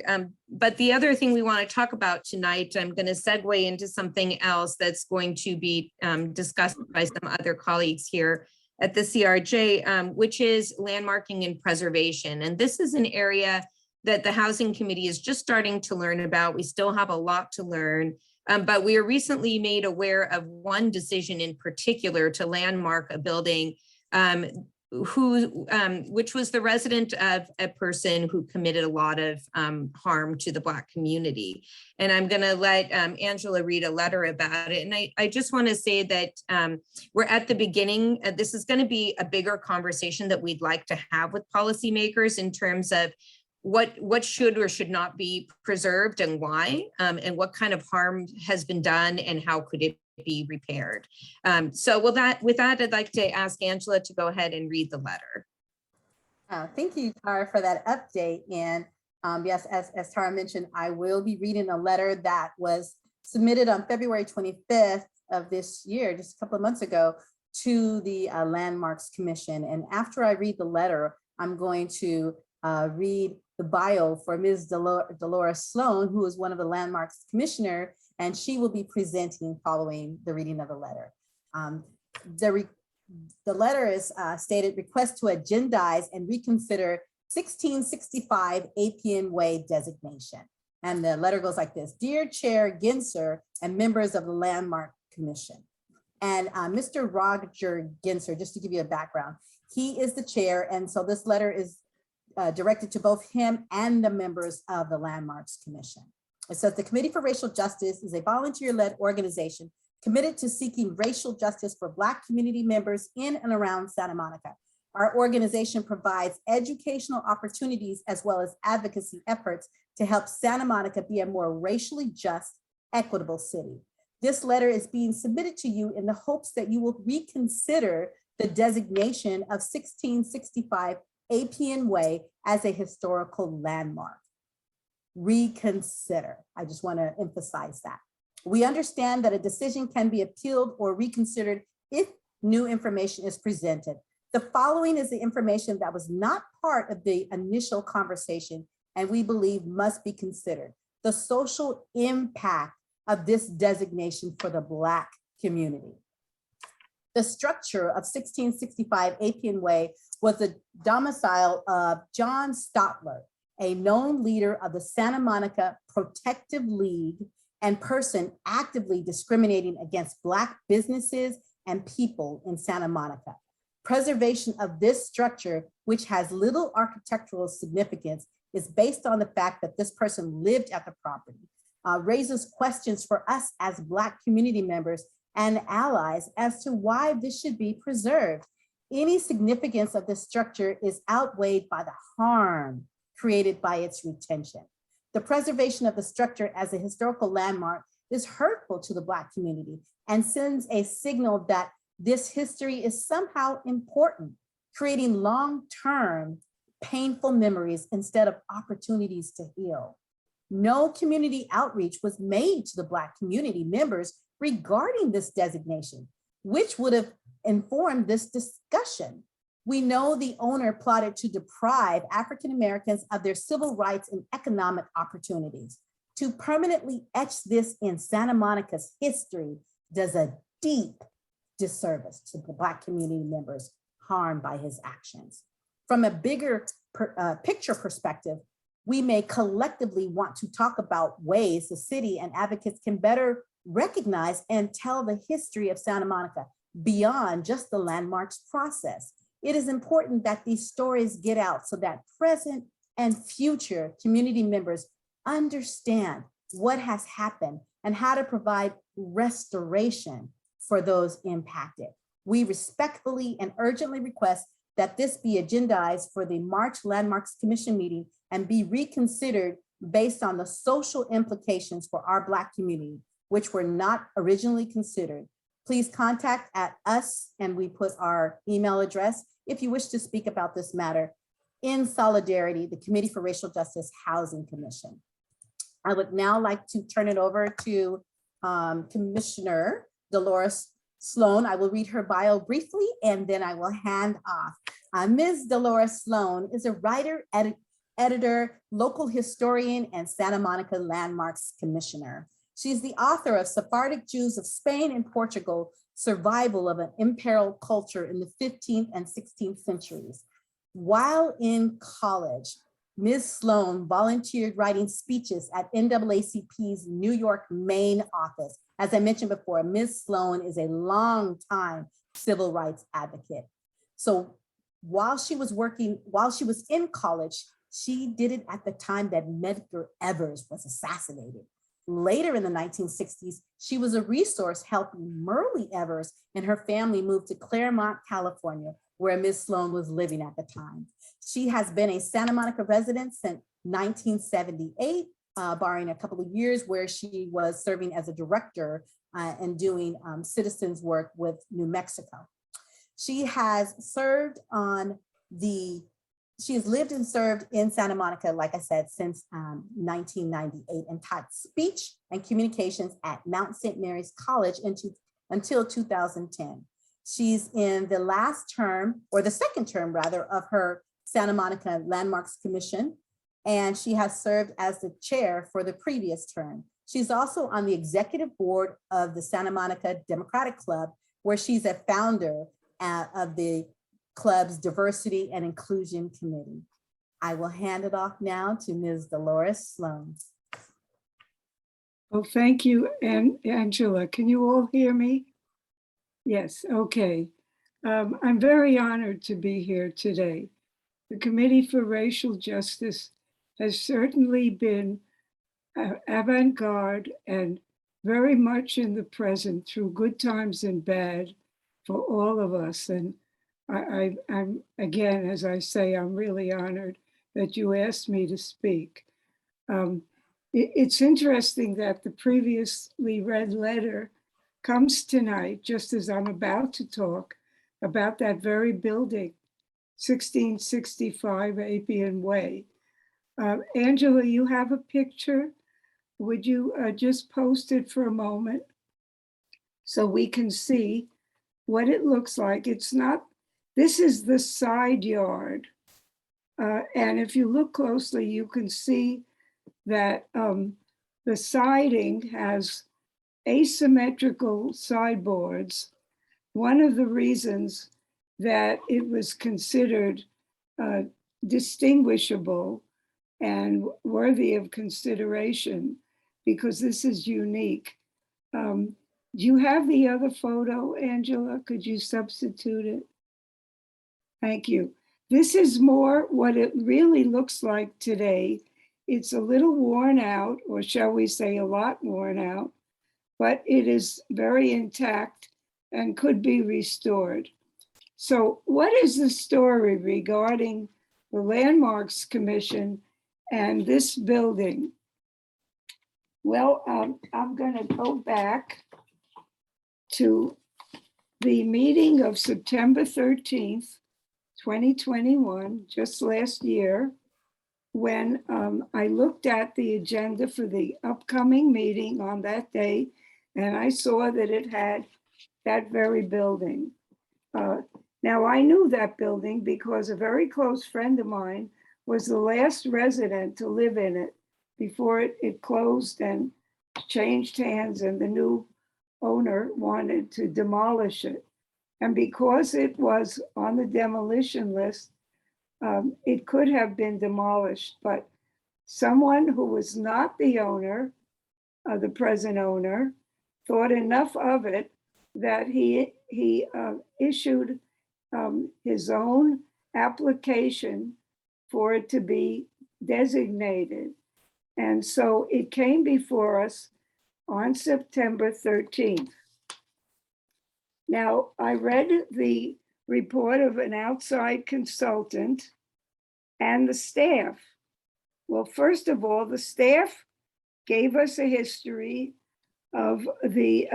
But the other thing we want to talk about tonight, I'm going to segue into something else that's going to be discussed by some other colleagues here at the CRJ, which is landmarking and preservation. And this is an area that the Housing Committee is just starting to learn about. We still have a lot to learn, but we were recently made aware of one decision in particular to landmark a building which was the resident of a person who committed a lot of harm to the Black community. And I'm going to let Angela read a letter about it. And I just want to say that we're at the beginning. This is going to be a bigger conversation that we'd like to have with policymakers in terms of what should or should not be preserved and why, and what kind of harm has been done and how could it be repaired. So with that, I'd like to ask Angela to go ahead and read the letter. Thank you, Tara, for that update. And yes, as Tara mentioned, I will be reading a letter that was submitted on February 25th of this year, just a couple of months ago, to the Landmarks Commission. And after I read the letter, I'm going to read the bio for Ms. Dolores Sloan, who is one of the Landmarks Commissioner, and she will be presenting following the reading of the letter. The letter is stated, request to agendize and reconsider 1665 Appian Way designation. And the letter goes like this: Dear Chair Ginser and members of the Landmark Commission. And Mr. Roger Ginser, just to give you a background, he is the chair. And so this letter is directed to both him and the members of the Landmarks Commission. It says the Committee for Racial Justice is a volunteer-led organization committed to seeking racial justice for Black community members in and around Santa Monica. Our organization provides educational opportunities as well as advocacy efforts to help Santa Monica be a more racially just, equitable city. This letter is being submitted to you in the hopes that you will reconsider the designation of 1665 Appian Way as a historical landmark. Reconsider. I just want to emphasize that. We understand that a decision can be appealed or reconsidered if new information is presented. The following is the information that was not part of the initial conversation and we believe must be considered. The social impact of this designation for the Black community. The structure of 1665 Appian Way was the domicile of John Stotler, a known leader of the Santa Monica Protective League and person actively discriminating against Black businesses and people in Santa Monica. Preservation of this structure, which has little architectural significance, is based on the fact that this person lived at the property, raises questions for us as Black community members and allies as to why this should be preserved. Any significance of this structure is outweighed by the harm created by its retention. The preservation of the structure as a historical landmark is hurtful to the Black community and sends a signal that this history is somehow important, creating long-term painful memories instead of opportunities to heal. No community outreach was made to the Black community members regarding this designation, which would have informed this discussion. We know the owner plotted to deprive African Americans of their civil rights and economic opportunities. To permanently etch this in Santa Monica's history does a deep disservice to the Black community members harmed by his actions. From a bigger picture perspective, we may collectively want to talk about ways the city and advocates can better recognize and tell the history of Santa Monica beyond just the landmarks process. It is important that these stories get out so that present and future community members understand what has happened and how to provide restoration for those impacted. We respectfully and urgently request that this be agendized for the March Landmarks Commission meeting and be reconsidered based on the social implications for our Black community, which were not originally considered. Please contact at us, and we put our email address, if you wish to speak about this matter. In solidarity, the Committee for Racial Justice Housing Commission. I would now like to turn it over to Commissioner Dolores Sloan. I will read her bio briefly, and then I will hand off. Ms. Dolores Sloan is a writer, editor, local historian, and Santa Monica Landmarks Commissioner. She's the author of Sephardic Jews of Spain and Portugal, Survival of an Imperiled Culture in the 15th and 16th Centuries. While in college, Ms. Sloan volunteered writing speeches at NAACP's New York main office. As I mentioned before, Ms. Sloan is a longtime civil rights advocate. So while she was in college, she did it at the time that Medgar Evers was assassinated. Later in the 1960s, she was a resource helping Myrlie Evers and her family move to Claremont, California, where Ms. Sloan was living at the time. She has been a Santa Monica resident since 1978, barring a couple of years where she was serving as a director and doing citizens work with New Mexico. She has lived and served in Santa Monica, like I said, since 1998, and taught speech and communications at Mount St. Mary's College until 2010. She's in the last term, or the second term rather, of her Santa Monica Landmarks Commission, and she has served as the chair for the previous term. She's also on the executive board of the Santa Monica Democratic Club, where she's a founder of the club's Diversity and Inclusion Committee. I will hand it off now to Ms. Dolores Sloan. Well, thank you, Angela. Can you all hear me? Yes, okay. I'm very honored to be here today. The Committee for Racial Justice has certainly been avant-garde and very much in the present through good times and bad for all of us. And I'm, again, as I say, I'm really honored that you asked me to speak. It's interesting that the previously read letter comes tonight, just as I'm about to talk about that very building, 1665 Appian Way. Angela, you have a picture? Would you just post it for a moment so we can see what it looks like? It's not, this is the side yard. And if you look closely, you can see that the siding has asymmetrical sideboards. One of the reasons that it was considered distinguishable and worthy of consideration, because this is unique. Do you have the other photo, Angela? Could you substitute it? Thank you. This is more what it really looks like today. It's a little worn out, or shall we say a lot worn out, but it is very intact and could be restored. So what is the story regarding the Landmarks Commission and this building? Well, I'm going to go back to the meeting of September 13th, 2021, just last year, when I looked at the agenda for the upcoming meeting on that day, and I saw that it had that very building. Now, I knew that building because a very close friend of mine was the last resident to live in it before it closed and changed hands, and the new owner wanted to demolish it. And because it was on the demolition list, it could have been demolished, but someone who was not the owner, the present owner, thought enough of it that he issued his own application for it to be designated. And so it came before us on September 13th. Now, I read the report of an outside consultant and the staff. Well, first of all, the staff gave us a history of the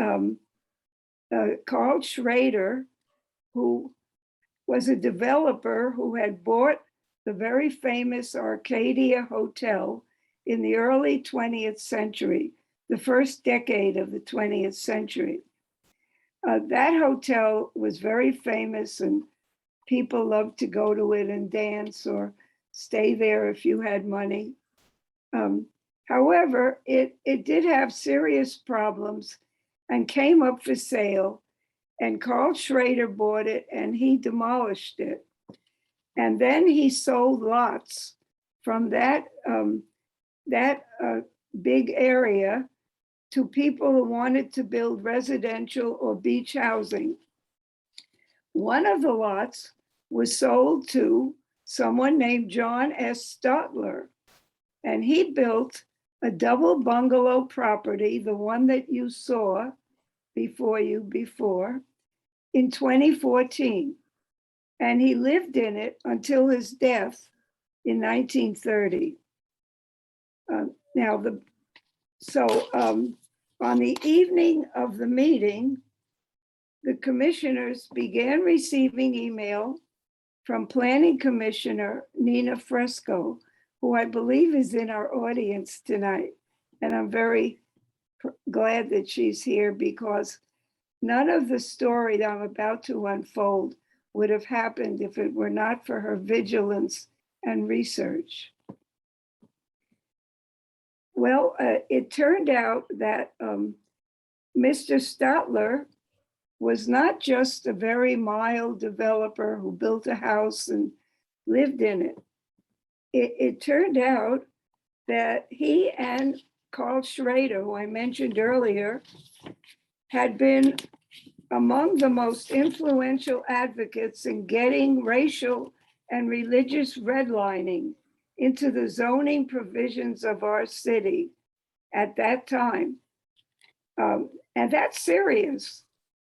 Carl Schrader, who was a developer who had bought the very famous Arcadia Hotel in the early 20th century, the first decade of the 20th century. That hotel was very famous and people loved to go to it and dance or stay there if you had money. However, it did have serious problems and came up for sale, and Carl Schrader bought it and he demolished it. And then he sold lots from that big area to people who wanted to build residential or beach housing. One of the lots was sold to someone named John S. Stotler. And he built a double bungalow property, the one that you saw before, in 2014. And he lived in it until his death in 1930. On the evening of the meeting, the commissioners began receiving email from Planning Commissioner Nina Fresco, who I believe is in our audience tonight. And I'm very glad that she's here, because none of the story that I'm about to unfold would have happened if it were not for her vigilance and research. Well, it turned out that Mr. Stotler was not just a very mild developer who built a house and lived in it. It turned out that he and Carl Schrader, who I mentioned earlier, had been among the most influential advocates in getting racial and religious redlining into the zoning provisions of our city at that time. And that's serious.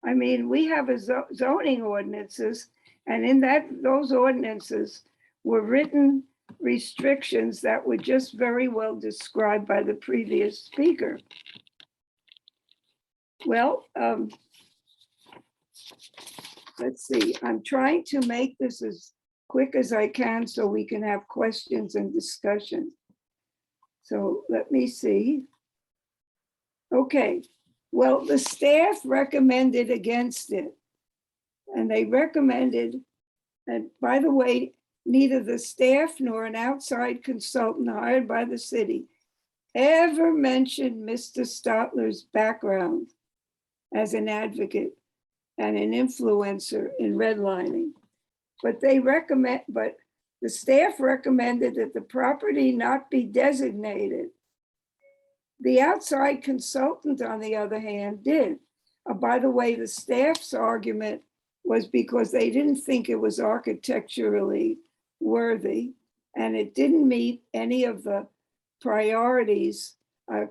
I mean, we have a zoning ordinances, and in those ordinances were written restrictions that were just very well described by the previous speaker. Well, let's see, I'm trying to make this as quick as I can so we can have questions and discussion. So let me see. Okay, well, the staff recommended against it. And they recommended, and by the way, neither the staff nor an outside consultant hired by the city ever mentioned Mr. Stotler's background as an advocate and an influencer in redlining. But the staff recommended that the property not be designated. The outside consultant, on the other hand, did. By the way, the staff's argument was because they didn't think it was architecturally worthy, and it didn't meet any of the priorities,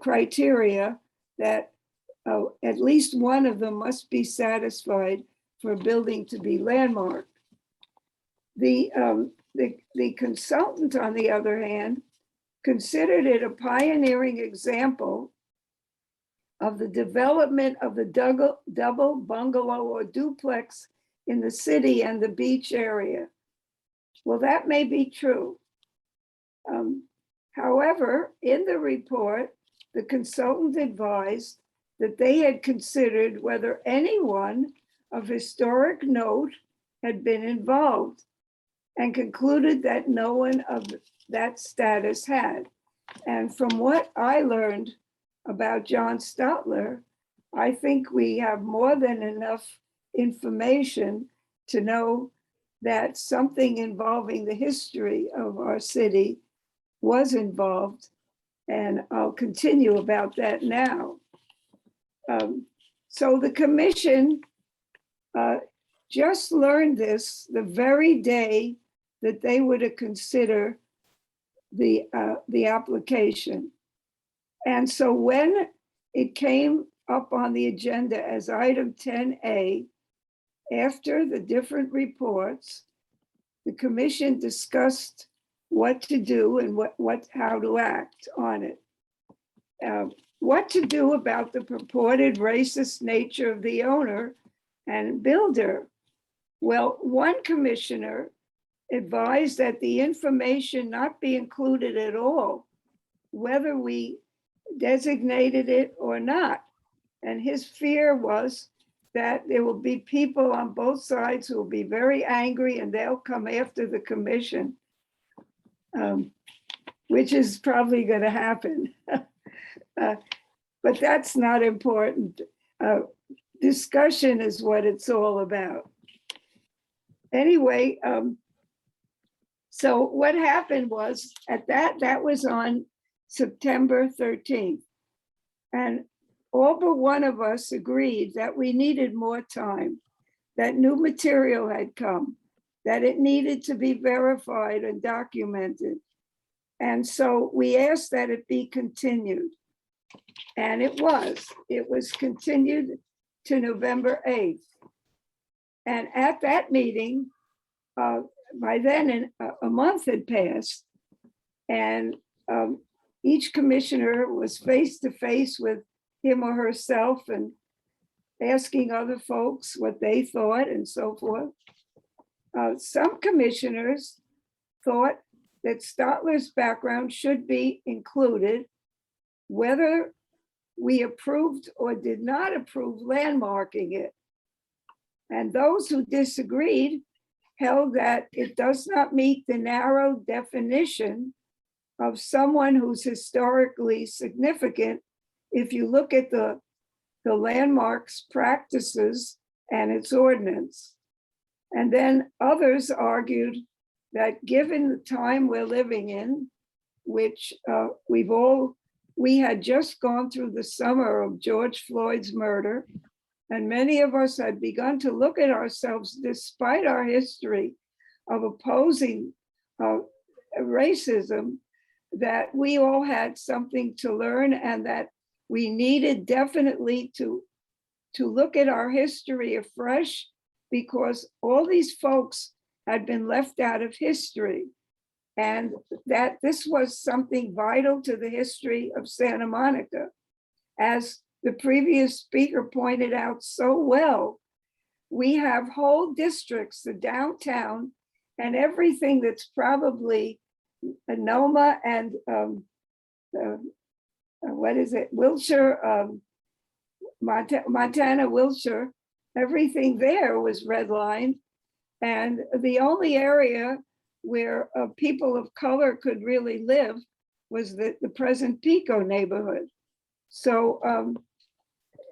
criteria that at least one of them must be satisfied for a building to be landmarked. The consultant, on the other hand, considered it a pioneering example of the development of the double bungalow or duplex in the city and the beach area. Well, that may be true. However, in the report, the consultant advised that they had considered whether anyone of historic note had been involved, and concluded that no one of that status had. And from what I learned about John Stotler, I think we have more than enough information to know that something involving the history of our city was involved. And I'll continue about that now. So the commission just learned this the very day that they were to consider the application. And so when it came up on the agenda as item 10A, after the different reports, the commission discussed what to do and how to act on it. What to do about the purported racist nature of the owner and builder. Well, one commissioner advised that the information not be included at all, whether we designated it or not. And his fear was that there will be people on both sides who will be very angry and they'll come after the commission, which is probably going to happen. But that's not important. Discussion is what it's all about. Anyway, so what happened was that was on September 13th. And all but one of us agreed that we needed more time, that new material had come. that it needed to be verified and documented. And so we asked that it be continued. And it was continued to November 8th. And at that meeting, by then a month had passed, and each commissioner was face to face with him or herself and asking other folks what they thought and so forth. Some commissioners thought that Stotler's background should be included, whether we approved or did not approve landmarking it. And those who disagreed held that it does not meet the narrow definition of someone who's historically significant if you look at the landmarks practices and its ordinance. And then others argued that given the time we're living in, which we had just gone through the summer of George Floyd's murder, and many of us had begun to look at ourselves, despite our history of opposing racism, that we all had something to learn, and that we needed definitely to look at our history afresh, because all these folks had been left out of history, and that this was something vital to the history of Santa Monica. As the previous speaker pointed out so well, we have whole districts, the downtown, and everything that's probably Noma and Wilshire, Montana, Wilshire, everything there was redlined. And the only area where people of color could really live was the present Pico neighborhood. So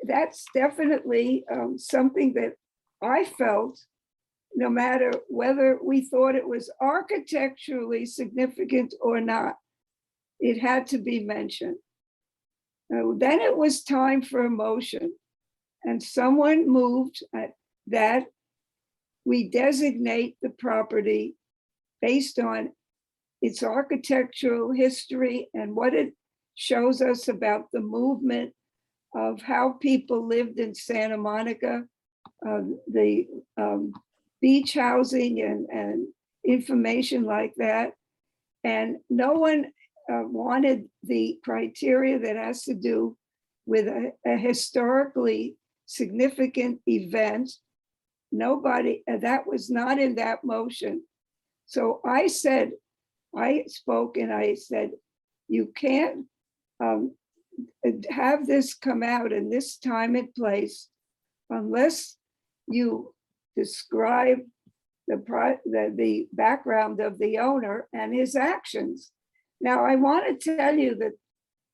that's definitely something that I felt, no matter whether we thought it was architecturally significant or not, it had to be mentioned. Then it was time for a motion, and someone moved that we designate the property based on its architectural history and what it shows us about the movement of how people lived in Santa Monica, the beach housing and information like that. And no one wanted the criteria that has to do with a historically significant event. Nobody, that was not in that motion. So I spoke and I said, you can't have this come out in this time and place unless you describe the background of the owner and his actions. Now, I want to tell you that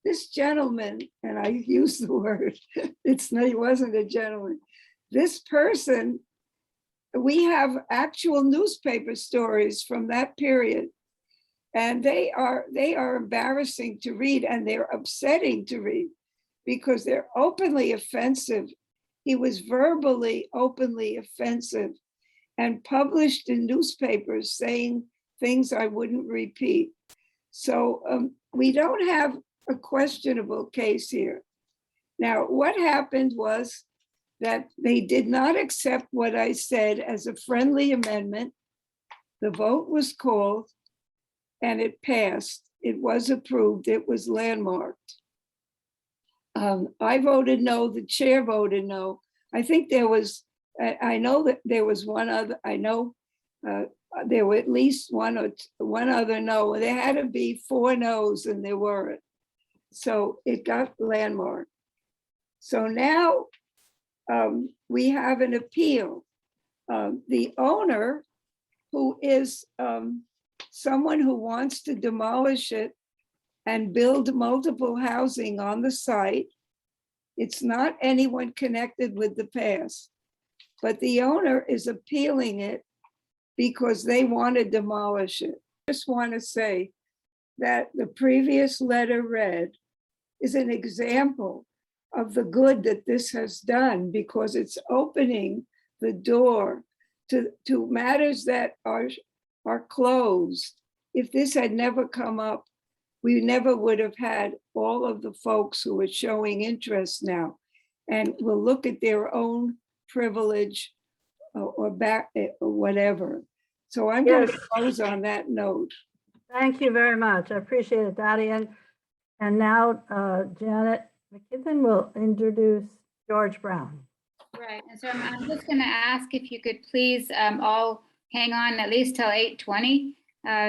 this gentleman, and I use the word, he wasn't a gentleman. This person, we have actual newspaper stories from that period, and they are embarrassing to read, and they're upsetting to read because they're openly offensive. He was verbally openly offensive and published in newspapers saying things I wouldn't repeat. So we don't have a questionable case here. Now, what happened was that they did not accept what I said as a friendly amendment. The vote was called and it passed. It was approved. It was landmarked. I voted no, the chair voted no. I think there was, I know that there was one other, I know there were at least one other no. There had to be 4 no's and there weren't. So it got landmarked. So now we have an appeal. The owner, who is someone who wants to demolish it and build multiple housing on the site. It's not anyone connected with the past, but the owner is appealing it because they want to demolish it. I just want to say that the previous letter read is an example of the good that this has done, because it's opening the door to matters that are closed. If this had never come up, we never would have had all of the folks who are showing interest now and will look at their own privilege or back or whatever. So I'm going to Yes. close on that note. Thank you very much. I appreciate it, Dottie. And now Janet McKibben will introduce George Brown. Right, and so I'm just going to ask if you could please all hang on at least till 8:20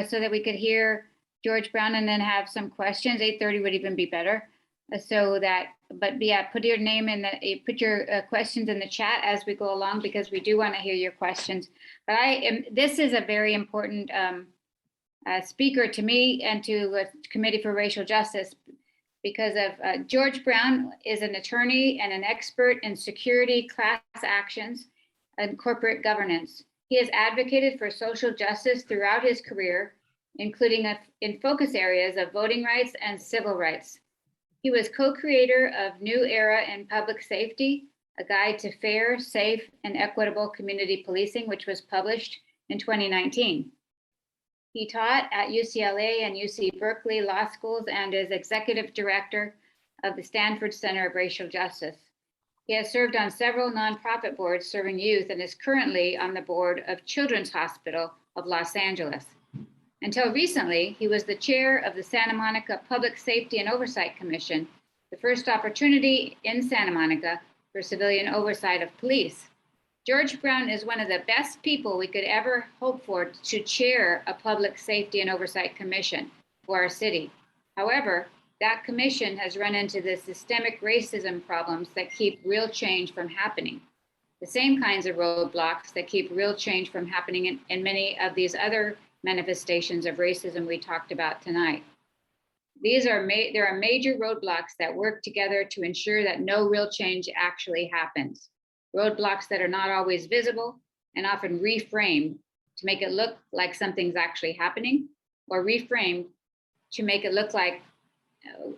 so that we could hear George Brown and then have some questions. 8:30 would even be better. But yeah, put your name in put your questions in the chat as we go along, because we do want to hear your questions. But this is a very important speaker to me and to the Committee for Racial Justice, because of George Brown is an attorney and an expert in security, class actions, and corporate governance. He has advocated for social justice throughout his career, including in focus areas of voting rights and civil rights. He was co-creator of New Era in Public Safety, a guide to fair, safe, and equitable community policing, which was published in 2019. He taught at UCLA and UC Berkeley Law Schools and is executive director of the Stanford Center of Racial Justice. He has served on several nonprofit boards serving youth and is currently on the board of Children's Hospital of Los Angeles. Until recently, he was the chair of the Santa Monica Public Safety and Oversight Commission, the first opportunity in Santa Monica for civilian oversight of police. George Brown is one of the best people we could ever hope for to chair a Public Safety and Oversight Commission for our city. However, that commission has run into the systemic racism problems that keep real change from happening. The same kinds of roadblocks that keep real change from happening in many of these other manifestations of racism we talked about tonight. There are major roadblocks that work together to ensure that no real change actually happens. Roadblocks that are not always visible and often reframed to make it look like something's actually happening, or reframed to make it look like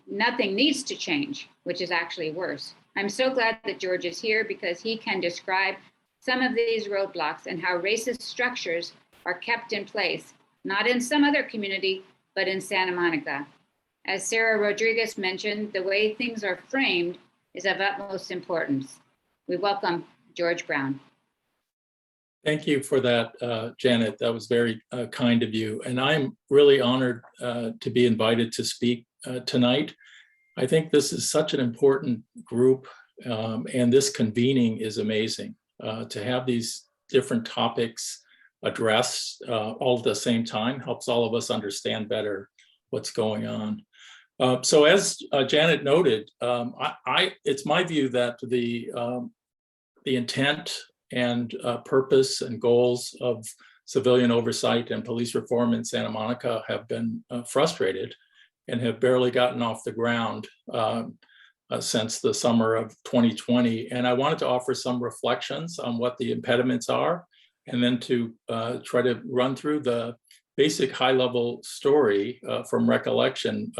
nothing needs to change, which is actually worse. I'm so glad that George is here because he can describe some of these roadblocks and how racist structures are kept in place, not in some other community, but in Santa Monica. As Sarah Rodriguez mentioned, the way things are framed is of utmost importance. We welcome George Brown. Thank you for that, Janet. That was very kind of you. And I'm really honored to be invited to speak tonight. I think this is such an important group, and this convening is amazing. To have these different topics addressed all at the same time helps all of us understand better what's going on. So as Janet noted, it's my view that the intent and purpose and goals of civilian oversight and police reform in Santa Monica have been frustrated and have barely gotten off the ground since the summer of 2020. And I wanted to offer some reflections on what the impediments are, and then to try to run through the basic high-level story from recollection,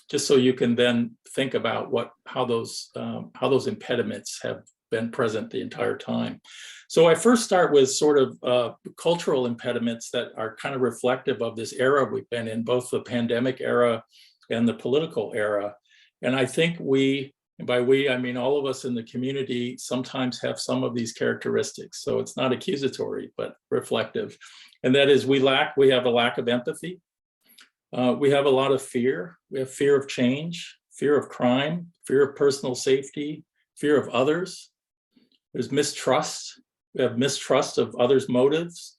just so you can then think about how those impediments have been present the entire time. So I first start with sort of cultural impediments that are kind of reflective of this era we've been in, both the pandemic era and the political era. And I think we, and by we, I mean all of us in the community, sometimes have some of these characteristics. So it's not accusatory, but reflective. And that is we have a lack of empathy. We have a lot of fear. We have fear of change, fear of crime, fear of personal safety, fear of others. There's mistrust. We have mistrust of others' motives,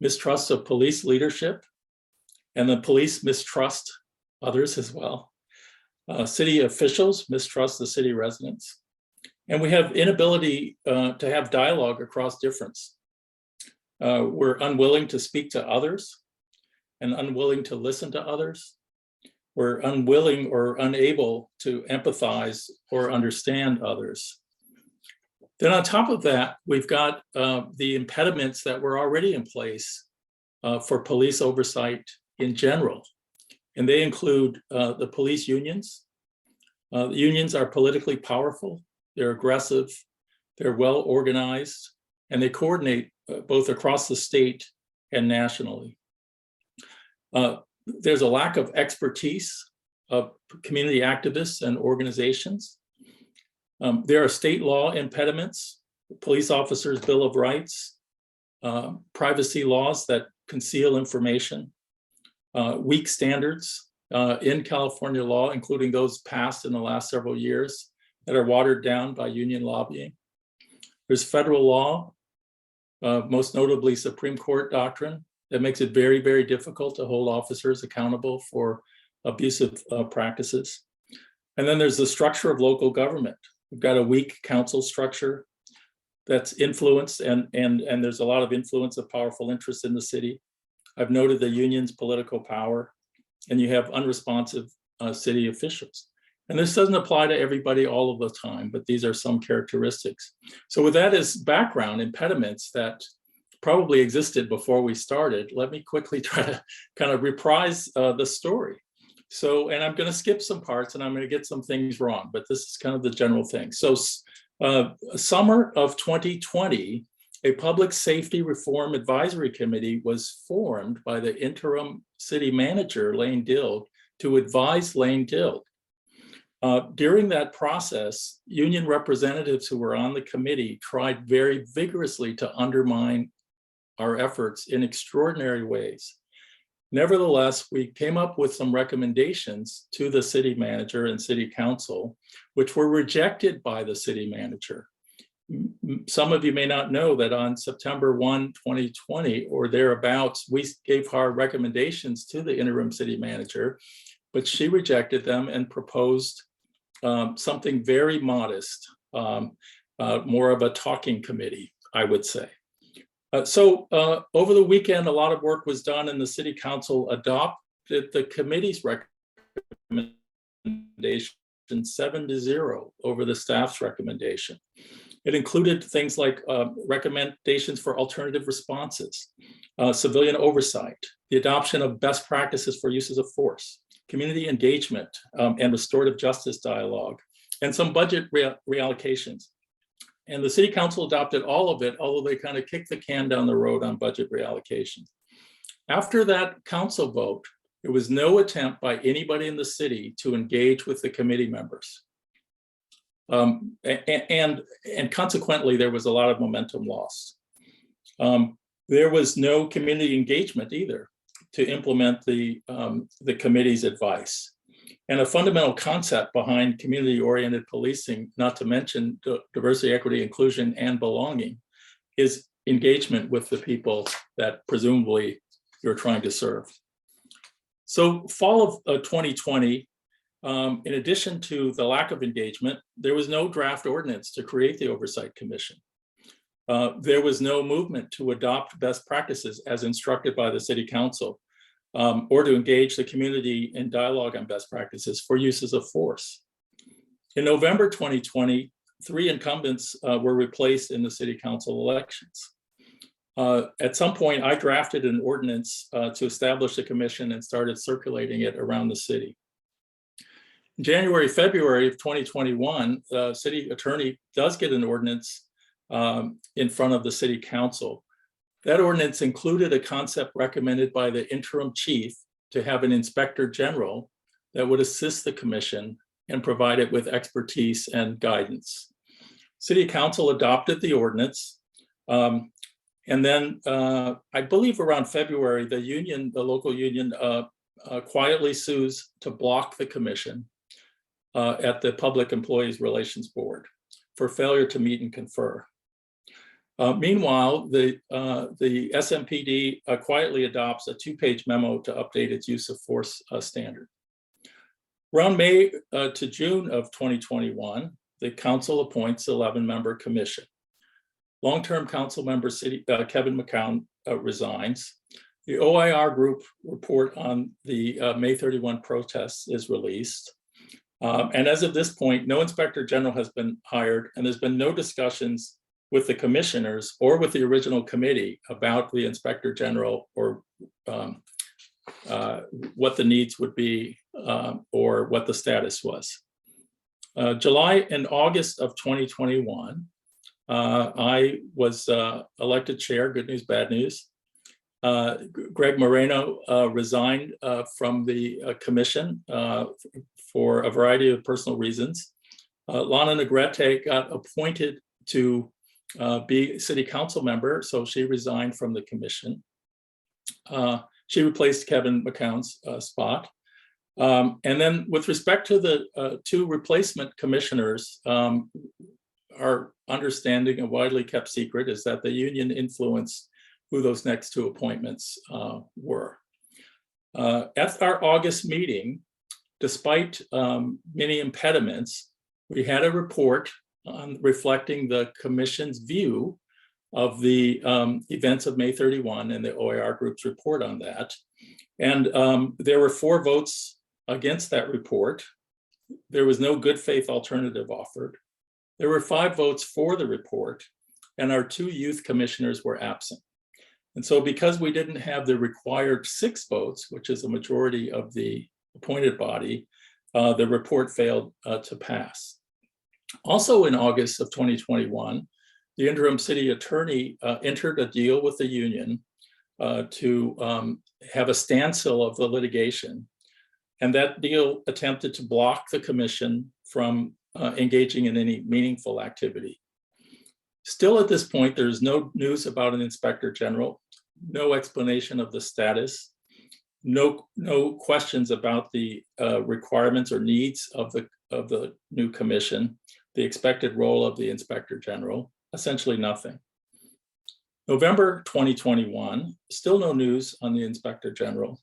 mistrust of police leadership, and the police mistrust others as well. City officials mistrust the city residents. And we have inability to have dialogue across difference. We're unwilling to speak to others and unwilling to listen to others. We're unwilling or unable to empathize or understand others. Then on top of that, we've got the impediments that were already in place for police oversight in general. And they include the police unions. The unions are politically powerful, they're aggressive, they're well organized, and they coordinate both across the state and nationally. There's a lack of expertise of community activists and organizations. There are state law impediments, police officers' Bill of Rights, privacy laws that conceal information, weak standards in California law, including those passed in the last several years that are watered down by union lobbying. There's federal law, most notably Supreme Court doctrine, that makes it very, very difficult to hold officers accountable for abusive practices. And then there's the structure of local government. We've got a weak council structure that's influenced, and there's a lot of influence of powerful interests in the city. I've noted the union's political power, and you have unresponsive city officials. And this doesn't apply to everybody all of the time, but these are some characteristics. So with that as background, impediments that probably existed before we started, let me quickly try to kind of reprise the story. So, and I'm going to skip some parts and I'm going to get some things wrong, but this is kind of the general thing. So summer of 2020, a public safety reform advisory committee was formed by the interim city manager, Lane Dild, to advise Lane Dild. During that process, union representatives who were on the committee tried very vigorously to undermine our efforts in extraordinary ways. Nevertheless, we came up with some recommendations to the city manager and city council, which were rejected by the city manager. Some of you may not know that on September 1, 2020, or thereabouts, we gave our recommendations to the interim city manager, but she rejected them and proposed something very modest, more of a talking committee, I would say. So over the weekend, a lot of work was done and the city council adopted the committee's recommendation 7-0 over the staff's recommendation. It included things like recommendations for alternative responses, civilian oversight, the adoption of best practices for uses of force, community engagement and restorative justice dialogue, and some budget reallocations. And the city council adopted all of it, although they kind of kicked the can down the road on budget reallocation. After that council vote, there was no attempt by anybody in the city to engage with the committee members. And consequently, there was a lot of momentum lost. There was no community engagement either to implement the committee's advice. And a fundamental concept behind community-oriented policing, not to mention diversity, equity, inclusion, and belonging, is engagement with the people that presumably you're trying to serve. So fall of 2020, in addition to the lack of engagement, there was no draft ordinance to create the Oversight Commission. There was no movement to adopt best practices as instructed by the City Council, or to engage the community in dialogue on best practices for uses of force. In November 2020, 3 incumbents were replaced in the City Council elections. At some point, I drafted an ordinance to establish the commission and started circulating it around the city. In January, February of 2021, the city attorney does get an ordinance in front of the City Council. That ordinance included a concept recommended by the interim chief to have an inspector general that would assist the commission and provide it with expertise and guidance. City Council adopted the ordinance. And then I believe around February, the local union quietly sues to block the commission at the Public Employees Relations Board for failure to meet and confer. Meanwhile, the SMPD quietly adopts a 2-page memo to update its use of force standard. Around May to June of 2021, the council appoints the 11-member commission. Long-term council member Kevin McCown resigns. The OIR group report on the May 31 protests is released. And as of this point, no inspector general has been hired, and there's been no discussions with the commissioners or with the original committee about the inspector general or what the needs would be or what the status was. July and August of 2021, I was elected chair, good news, bad news. Greg Moreno resigned from the commission for a variety of personal reasons. Lana Negrete got appointed to be city council member, so she resigned from the commission. She replaced Kevin McCown's spot. And then with respect to the two replacement commissioners, our understanding and widely kept secret is that the union influenced who those next two appointments were. At our August meeting, despite many impediments, we had a report reflecting the commission's view of the events of May 31 and the OER group's report on that. And there were 4 votes against that report. There was no good faith alternative offered. There were 5 votes for the report, and our 2 youth commissioners were absent. And so because we didn't have the required 6 votes, which is a majority of the appointed body, the report failed to pass. Also in August of 2021, the interim city attorney entered a deal with the union to have a standstill of the litigation. And that deal attempted to block the commission from engaging in any meaningful activity. Still at this point, there's no news about an inspector general, no explanation of the status, no questions about the requirements or needs of the new commission, the expected role of the inspector general, essentially nothing. November 2021, still no news on the inspector general.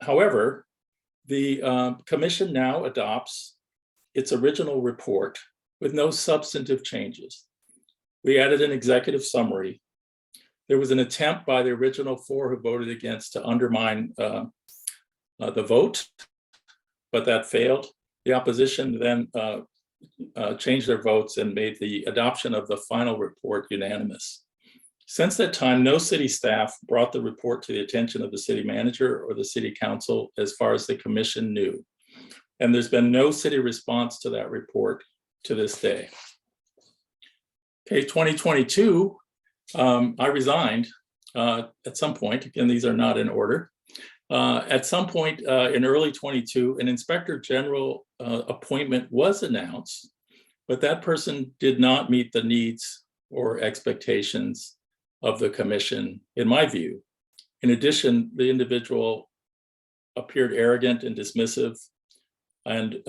However, the commission now adopts its original report with no substantive changes. We added an executive summary. There was an attempt by the original 4 who voted against to undermine the vote, but that failed. The opposition then changed their votes and made the adoption of the final report unanimous. Since that time, no city staff brought the report to the attention of the city manager or the city council as far as the commission knew. And there's been no city response to that report to this day. Okay, 2022, I resigned at some point. Again, these are not in order. At some point in early 22, an inspector general appointment was announced, but that person did not meet the needs or expectations of the commission, in my view. In addition, the individual appeared arrogant and dismissive, and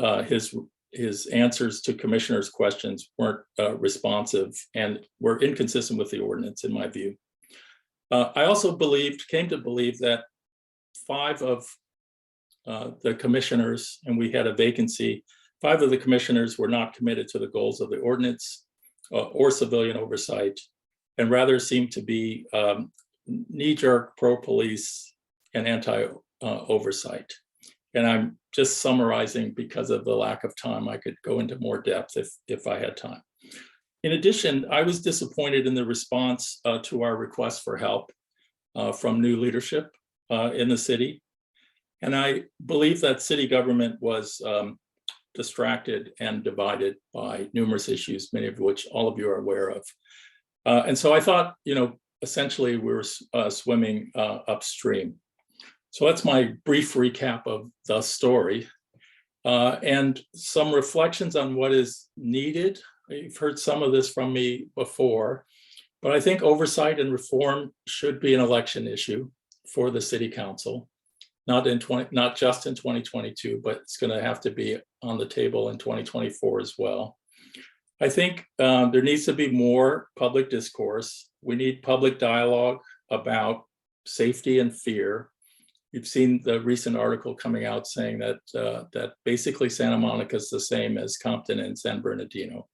his answers to commissioners' questions weren't responsive and were inconsistent with the ordinance, in my view. I also came to believe that 5 of the commissioners, and we had a vacancy, 5 of the commissioners were not committed to the goals of the ordinance or civilian oversight, and rather seemed to be knee-jerk pro-police and anti-oversight. And I'm just summarizing because of the lack of time. I could go into more depth if I had time. In addition, I was disappointed in the response to our request for help from new leadership in the city. And I believe that city government was distracted and divided by numerous issues, many of which all of you are aware of. And so I thought, essentially we were swimming upstream. So that's my brief recap of the story and some reflections on what is needed. You've heard some of this from me before, but I think oversight and reform should be an election issue for the city council, not just in 2022, but it's going to have to be on the table in 2024 as well. I think there needs to be more public discourse. We need public dialogue about safety and fear. You've seen the recent article coming out saying that that basically Santa Monica is the same as Compton and San Bernardino.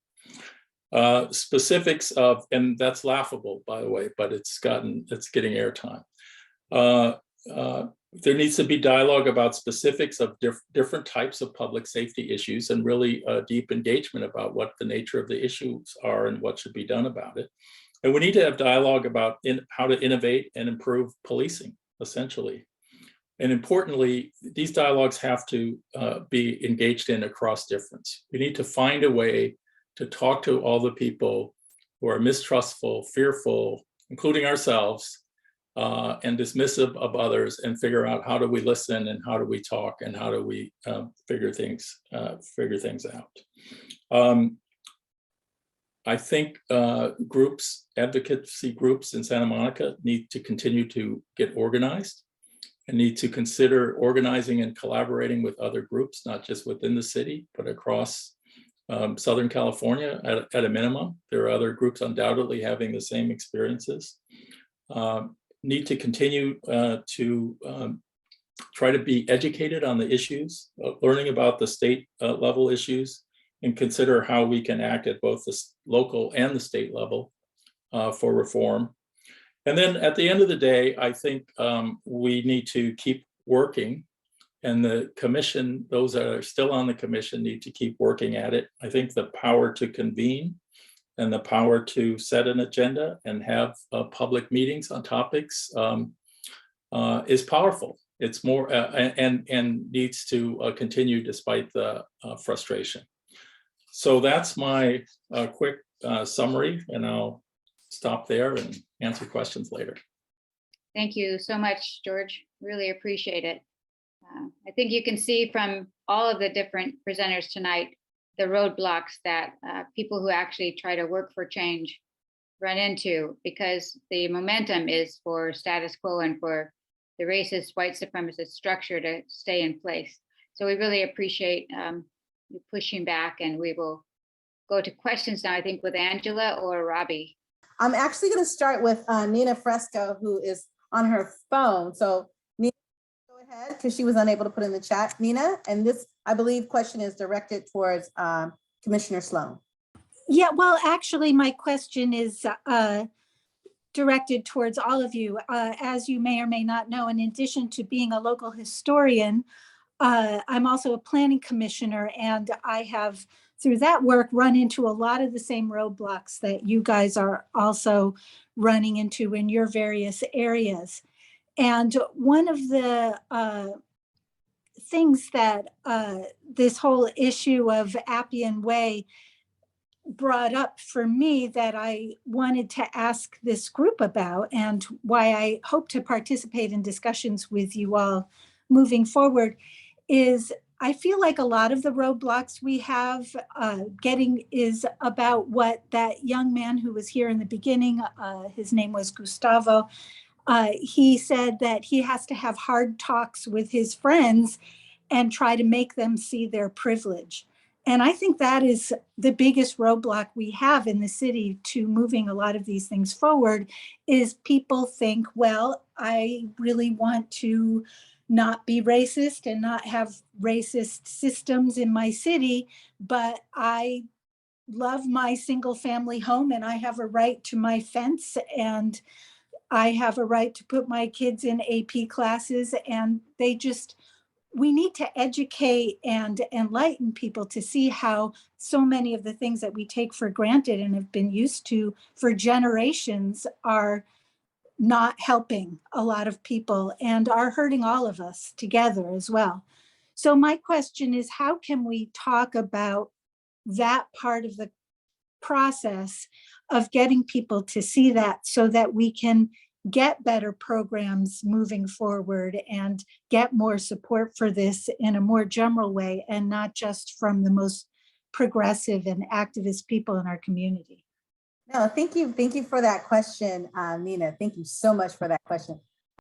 Specifics of, and that's laughable, by the way, but it's getting airtime. There needs to be dialogue about specifics of different types of public safety issues and really deep engagement about what the nature of the issues are and what should be done about it. And we need to have dialogue about how to innovate and improve policing, essentially. And importantly, these dialogues have to be engaged in across difference. We need to find a way to talk to all the people who are mistrustful, fearful, including ourselves, and dismissive of others, and figure out how do we listen and how do we talk and how do we figure things out. I think advocacy groups in Santa Monica need to continue to get organized and need to consider organizing and collaborating with other groups, not just within the city, but across Southern California at a minimum. There are other groups undoubtedly having the same experiences. Need to continue to try to be educated on the issues, learning about the state level issues, and consider how we can act at both the local and the state level for reform. And then at the end of the day, I think we need to keep working, and the commission, those that are still on the commission, need to keep working at it. I think the power to convene and the power to set an agenda and have public meetings on topics is powerful. It's more and needs to continue despite the frustration. So that's my quick summary, and I'll stop there and answer questions later. Thank you so much, George. Really appreciate it. I think you can see from all of the different presenters tonight, the roadblocks that people who actually try to work for change run into, because the momentum is for status quo and for the racist, white supremacist structure to stay in place. So we really appreciate you pushing back, and we will go to questions now, I think, with Angela or Robbie. I'm actually going to start with Nina Fresco, who is on her phone. So Nina, go ahead, because she was unable to put in the chat. Nina, and this, I believe, question is directed towards Commissioner Sloan. Yeah, well, actually, my question is directed towards all of you. As you may or may not know, in addition to being a local historian, I'm also a planning commissioner, and I have, through that work, run into a lot of the same roadblocks that you guys are also running into in your various areas. And one of the things that this whole issue of Appian Way brought up for me that I wanted to ask this group about, and why I hope to participate in discussions with you all moving forward, is I feel like a lot of the roadblocks we have getting is about what that young man who was here in the beginning, his name was Gustavo, he said that he has to have hard talks with his friends and try to make them see their privilege. And I think that is the biggest roadblock we have in the city to moving a lot of these things forward, is people think, well, I really want to not be racist and not have racist systems in my city, but I love my single family home and I have a right to my fence, and I have a right to put my kids in AP classes. And we need to educate and enlighten people to see how so many of the things that we take for granted and have been used to for generations are not helping a lot of people and are hurting all of us together as well. So my question is, how can we talk about that part of the process of getting people to see that, so that we can get better programs moving forward and get more support for this in a more general way, and not just from the most progressive and activist people in our community? No, thank you. Thank you for that question, Nina. Thank you so much for that question.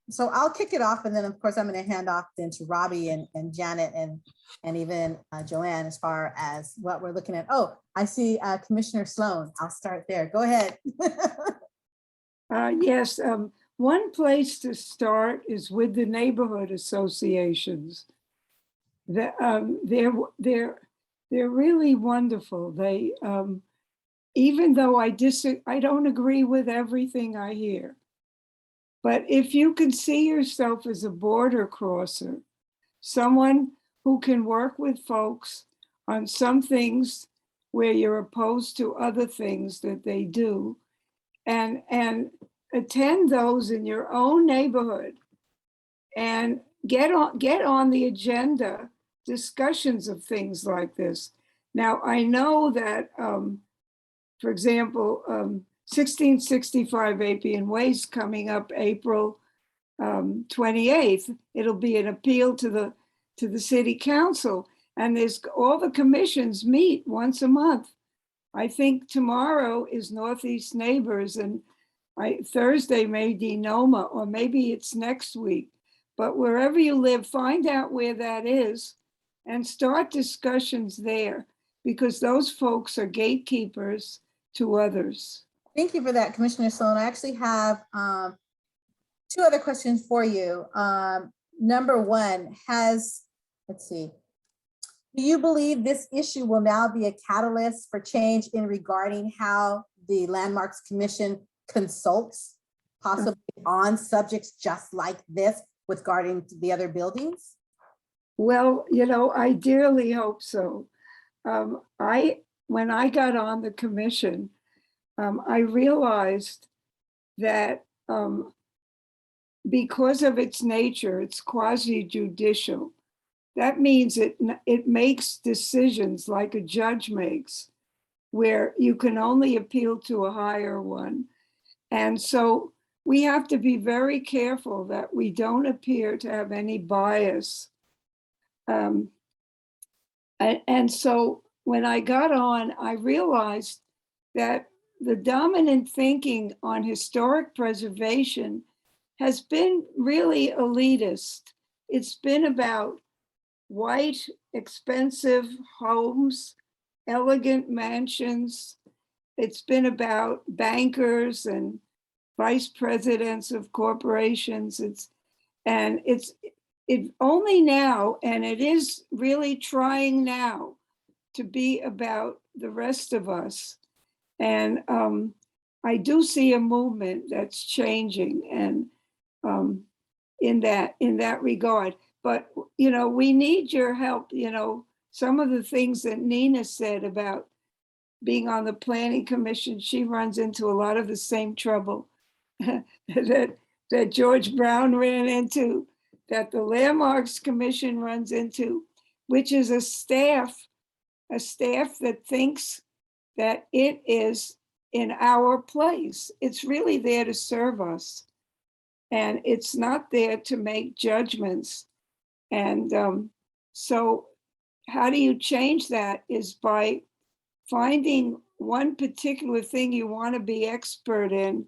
So I'll kick it off, and then of course I'm going to hand off then to Robbie and Janet and even Joanne as far as what we're looking at. Oh, I see Commissioner Sloan. I'll start there. Go ahead. Yes, one place to start is with the neighborhood associations. They're really wonderful. They even though I don't agree with everything I hear, but if you can see yourself as a border crosser, someone who can work with folks on some things where you're opposed to other things that they do, and attend those in your own neighborhood, and get on the agenda discussions of things like this. Now, I know that For example, 1665 Appian Way is coming up April 28th. It'll be an appeal to the city council, and there's all the commissions meet once a month. I think tomorrow is Northeast Neighbors, and Thursday may be Noma, or maybe it's next week. But wherever you live, find out where that is and start discussions there, because those folks are gatekeepers to others. Thank you for that, Commissioner Sloan. I actually have two other questions for you. Number one, let's see. Do you believe this issue will now be a catalyst for change in regarding how the Landmarks Commission consults, possibly on subjects just like this with regarding to the other buildings? Well, I dearly hope so. When I got on the commission, I realized that because of its nature, it's quasi-judicial. That means it makes decisions like a judge makes, where you can only appeal to a higher one. And so we have to be very careful that we don't appear to have any bias. And so when I got on, I realized that the dominant thinking on historic preservation has been really elitist. It's been about white, expensive homes, elegant mansions. It's been about bankers and vice presidents of corporations. It's only now, and it is really trying now to be about the rest of us. And I do see a movement that's changing, and in that regard. But, we need your help. Some of the things that Nina said about being on the Planning Commission, she runs into a lot of the same trouble that George Brown ran into, that the Landmarks Commission runs into, which is a staff that thinks that it is in our place. It's really there to serve us. And it's not there to make judgments. And so how do you change that is by finding one particular thing you want to be expert in.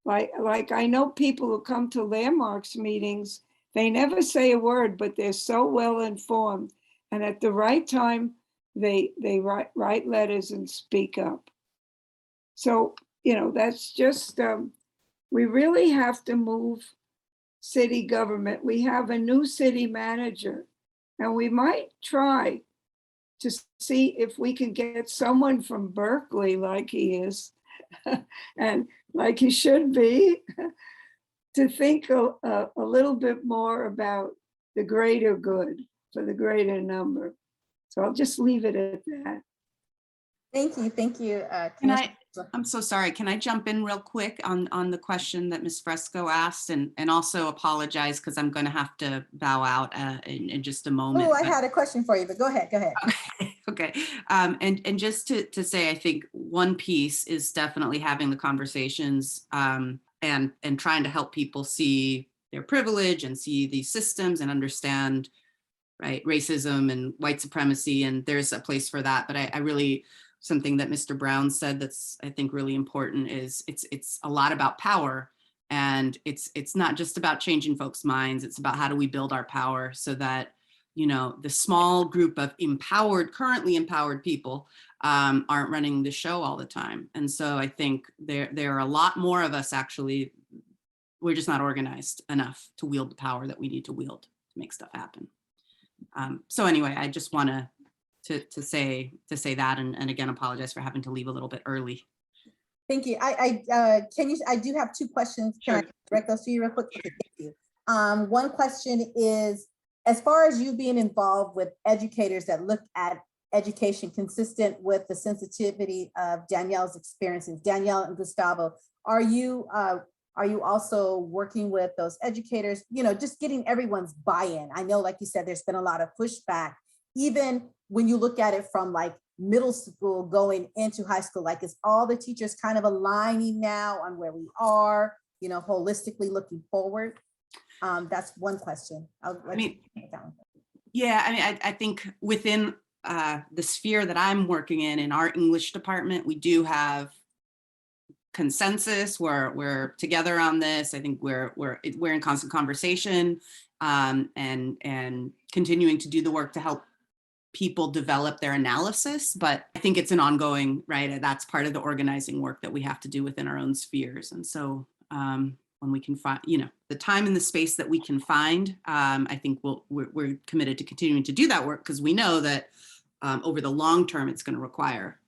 Like I know people who come to Landmarks meetings, they never say a word, but they're so well informed. And at the right time, they write letters and speak up. So, that's just, we really have to move city government. We have a new city manager, and we might try to see if we can get someone from Berkeley, like he is, and like he should be, to think a little bit more about the greater good for the greater number. So I'll just leave it at that. Thank you. I'm so sorry. Can I jump in real quick on the question that Ms. Fresco asked, and also apologize because I'm going to have to bow out in just a moment. Oh, I had a question for you, but go ahead. Okay. And just to say, I think one piece is definitely having the conversations and trying to help people see their privilege and see these systems and understand, right, racism and white supremacy. And there's a place for that. But I really, something that Mr. Brown said that's, I think, really important is it's a lot about power. And it's not just about changing folks' minds. It's about how do we build our power so that, the small group of currently empowered people aren't running the show all the time. And so I think there are a lot more of us, actually. We're just not organized enough to wield the power that we need to wield to make stuff happen. So anyway, I just want to say that, and again, apologize for having to leave a little bit early. Thank you. I do have two questions. Can I direct those to you real quick? Okay, thank you. One question is, as far as you being involved with educators that look at education consistent with the sensitivity of Danielle's experiences, Danielle and Gustavo, are you also working with those educators, just getting everyone's buy-in? I know, like you said, there's been a lot of pushback, even when you look at it from like middle school going into high school? Like, is all the teachers kind of aligning now on where we are, you know, holistically looking forward? That's one question. I think within the sphere that I'm working in our English department, we do have consensus. We're together on this. I think we're in constant conversation, and continuing to do the work to help people develop their analysis. But I think it's an ongoing, right? That's part of the organizing work that we have to do within our own spheres. And so when we can find, you know, the time and the space that we can find, I think we're committed to continuing to do that work, because we know that over the long term, it's going to require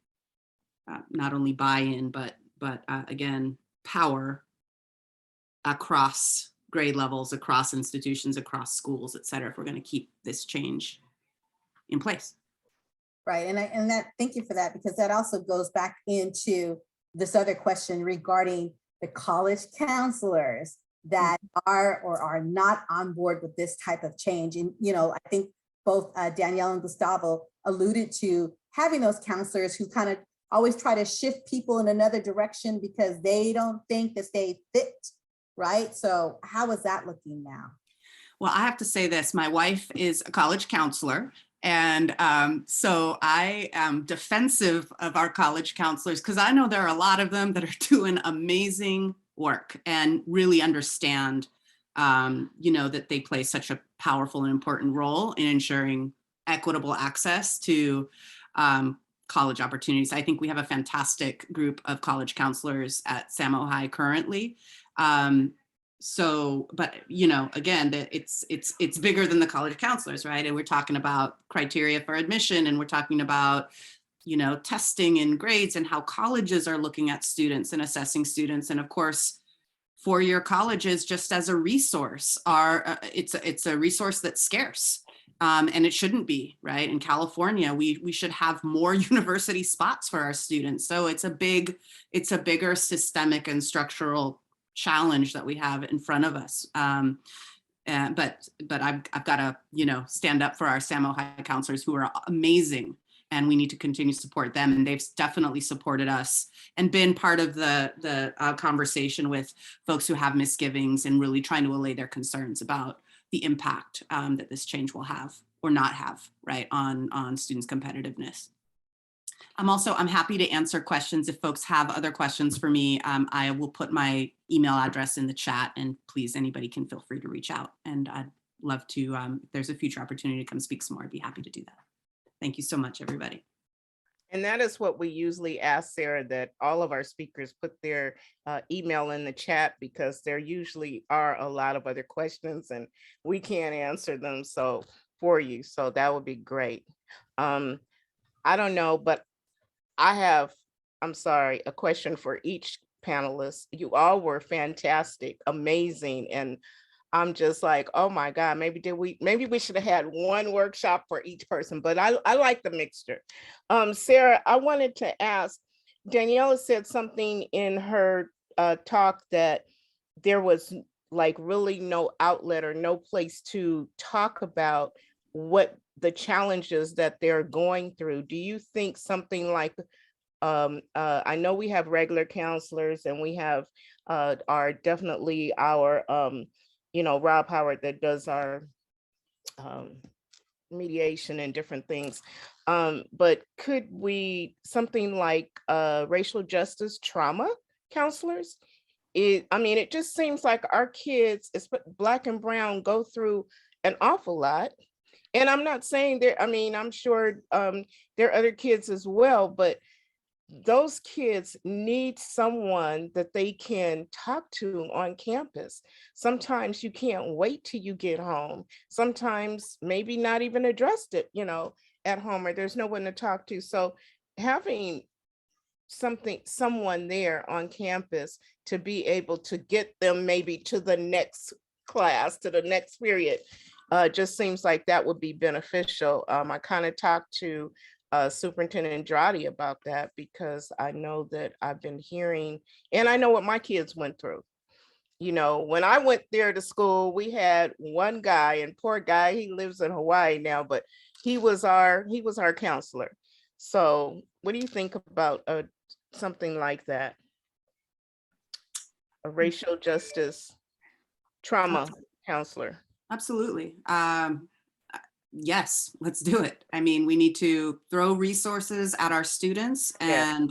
not only buy-in, but again, power across grade levels, across institutions, across schools, et cetera, if we're going to keep this change in place. Right, and thank you for that, because that also goes back into this other question regarding the college counselors that are or are not on board with this type of change. And, you know, I think both Danielle and Gustavo alluded to having those counselors who kind of always try to shift people in another direction because they don't think that they fit, right? So how is that looking now? Well, I have to say this, my wife is a college counselor. And so I am defensive of our college counselors, because I know there are a lot of them that are doing amazing work and really understand, you know, that they play such a powerful and important role in ensuring equitable access to college opportunities. I think we have a fantastic group of college counselors at Samo High currently. So, but, you know, again, that it's bigger than the college counselors, right? And we're talking about criteria for admission, and we're talking about, you know, testing and grades and how colleges are looking at students and assessing students. And of course, four-year colleges, just as a resource, are it's a resource that's scarce. And it shouldn't be, right? In California, we should have more university spots for our students. So it's a bigger systemic and structural challenge that we have in front of us. But I've got to, you know, stand up for our Samo High counselors, who are amazing, and we need to continue to support them. And they've definitely supported us and been part of the conversation with folks who have misgivings and really trying to allay their concerns about the impact that this change will have or not have, right, on students' competitiveness. I'm happy to answer questions if folks have other questions for me. I will put my email address in the chat, and please, anybody can feel free to reach out. And I'd love to, if there's a future opportunity to come speak some more, I'd be happy to do that. Thank you so much, everybody. And that is what we usually ask, Sarah, that all of our speakers put their email in the chat, because there usually are a lot of other questions and we can't answer them for you. So that would be great. I don't know, but I have, a question for each panelist. You all were fantastic, amazing. And I'm just like, oh my God, maybe we should have had one workshop for each person, but I like the mixture. Sarah, I wanted to ask, Daniela said something in her talk that there was like really no outlet or no place to talk about what the challenges that they're going through. Do you think something like, I know we have regular counselors, and we have definitely our, you know, Rob Howard that does our mediation and different things. But could we, something like racial justice trauma counselors? It just seems like our kids, Black and brown, go through an awful lot. And I'm not saying there, I'm sure there are other kids as well, but those kids need someone that they can talk to on campus. Sometimes you can't wait till you get home. Sometimes maybe not even addressed it, you know, at home, or there's no one to talk to. So having someone there on campus to be able to get them maybe to the next class, to the next period, just seems like that would be beneficial. I kind of talked to Superintendent Andrade about that, because I know that I've been hearing, and I know what my kids went through. You know, when I went there to school, we had one guy, and poor guy, he lives in Hawaii now, but he was our counselor. So what do you think about something like that? A racial justice trauma counselor? Absolutely. Yes, let's do it. I mean, we need to throw resources at our students. And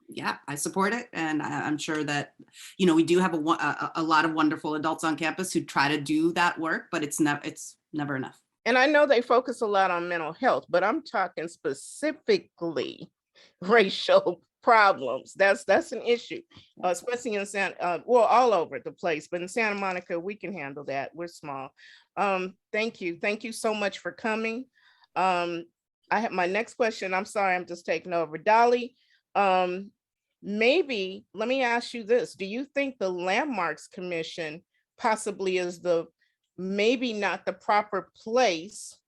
yeah, I support it. And I'm sure that, you know, we do have a lot of wonderful adults on campus who try to do that work, but it's never enough. And I know they focus a lot on mental health, but I'm talking specifically racial problems. That's an issue, especially in well, all over the place, but in Santa Monica, we can handle that. We're small. Thank you so much for coming. I have my next question. I'm sorry, I'm just taking over. Dolly, maybe let me ask you this. Do you think the Landmarks Commission possibly is maybe not the proper place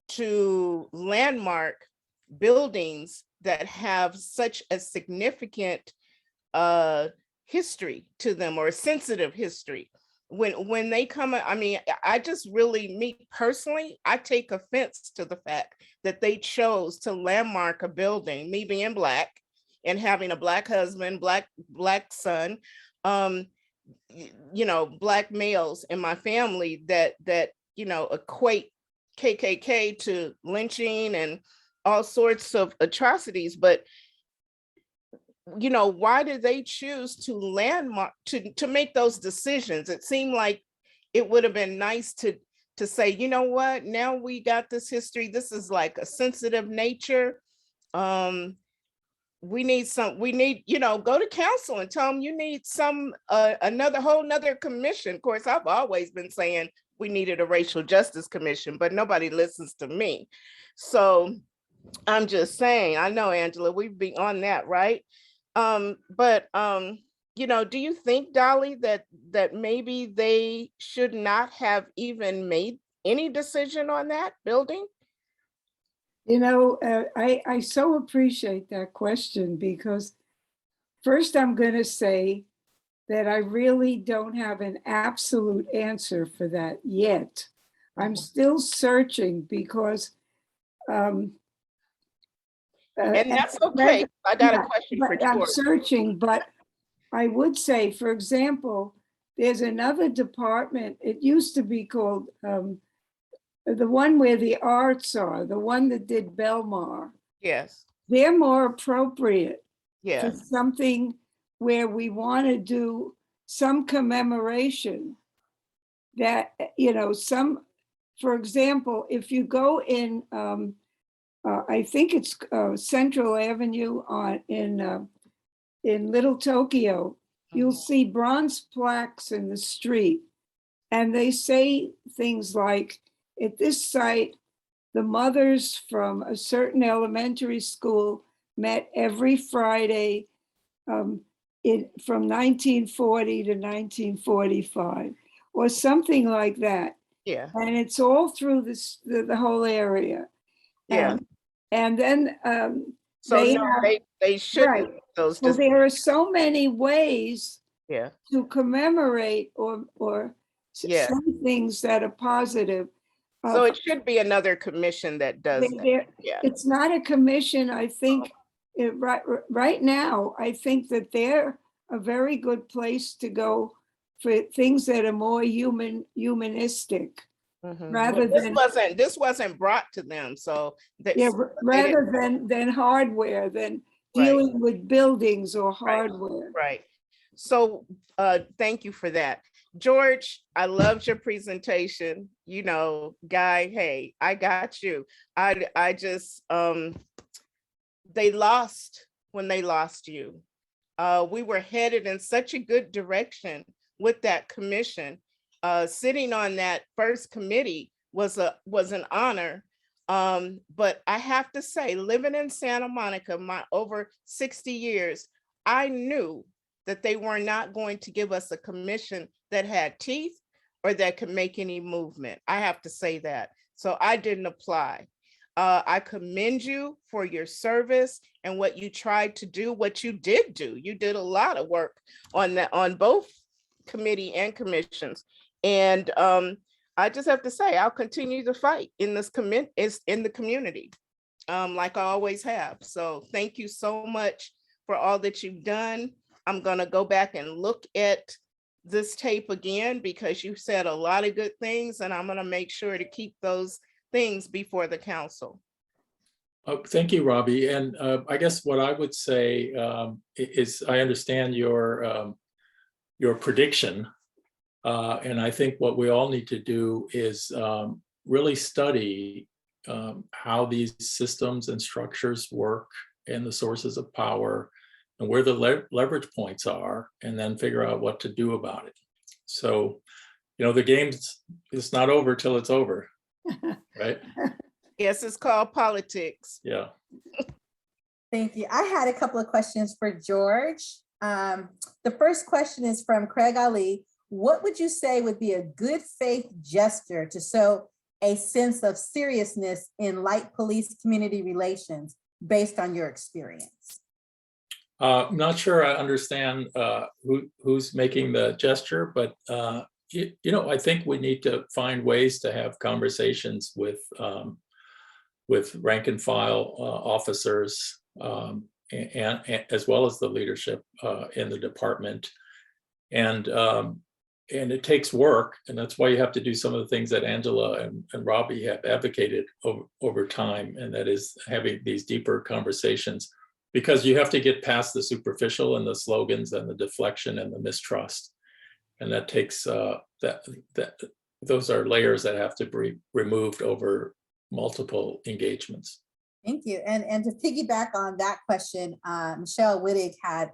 to landmark buildings that have such a significant history to them, or a sensitive history? When they come, I mean, I just really, me personally, I take offense to the fact that they chose to landmark a building, me being Black and having a Black husband, black son, you know, Black males in my family that you know, equate KKK to lynching and all sorts of atrocities. But you know, why did they choose to landmark, to make those decisions? It seemed like it would have been nice to say, you know what, now we got this history, this is like a sensitive nature. We need, you know, go to council and tell them you need another commission. Of course, I've always been saying we needed a racial justice commission, but nobody listens to me. So I'm just saying, I know, Angela, we'd be on that, right? But you know, do you think, Dolly, that maybe they should not have even made any decision on that building? You know, I so appreciate that question, because first I'm going to say that I really don't have an absolute answer for that yet. I'm still searching, because and that's okay. I got a question for George. I'm searching, but I would say, for example, there's another department. It used to be called the one where the arts are, the one that did Belmar. Yes. They're more appropriate for Yes. something where we want to do some commemoration that, you know, for example, if you go in, I think it's Central Avenue in Little Tokyo, you'll see bronze plaques in the street. And they say things like, at this site, the mothers from a certain elementary school met every Friday from 1940 to 1945, or something like that. Yeah. And it's all through the whole area. Yeah. And then so they shouldn't. Right. So there are so many ways to commemorate or say things that are positive. So it should be another commission that does that. Yeah. It's not a commission. I think right now, I think that they're a very good place to go for things that are more humanistic. Rather than this wasn't brought to them, so rather than hardware, than dealing with buildings or hardware. Right. So thank you for that. George, I loved your presentation. You know, Guy, hey, I got you. I just they lost when they lost you. We were headed in such a good direction with that commission. Sitting on that first committee was an honor. But I have to say, living in Santa Monica, my over 60 years, I knew that they were not going to give us a commission that had teeth or that could make any movement. I have to say that. So I didn't apply. I commend you for your service and what you tried to do, what you did do. You did a lot of work on both committee and commissions. And I just have to say, I'll continue to fight in this in the community, like I always have. So thank you so much for all that you've done. I'm gonna go back and look at this tape again because you said a lot of good things, and I'm gonna make sure to keep those things before the council. Thank you, Robbie. And I guess what I would say is I understand your prediction. And I think what we all need to do is really study how these systems and structures work and the sources of power and where the leverage points are, and then figure out what to do about it. So, you know, the game is not over till it's over, right? Yes, it's called politics. Yeah. Thank you. I had a couple of questions for George. The first question is from Craig Ali. What would you say would be a good faith gesture to show a sense of seriousness in light police community relations based on your experience? I'm not sure I understand who's making the gesture, but you know, I think we need to find ways to have conversations with rank and file officers and as well as the leadership in the department. And it takes work, and that's why you have to do some of the things that Angela and Robbie have advocated over time, and that is having these deeper conversations, because you have to get past the superficial and the slogans and the deflection and the mistrust. And that takes, those are layers that have to be removed over multiple engagements. Thank you. And to piggyback on that question, Michelle Wittig had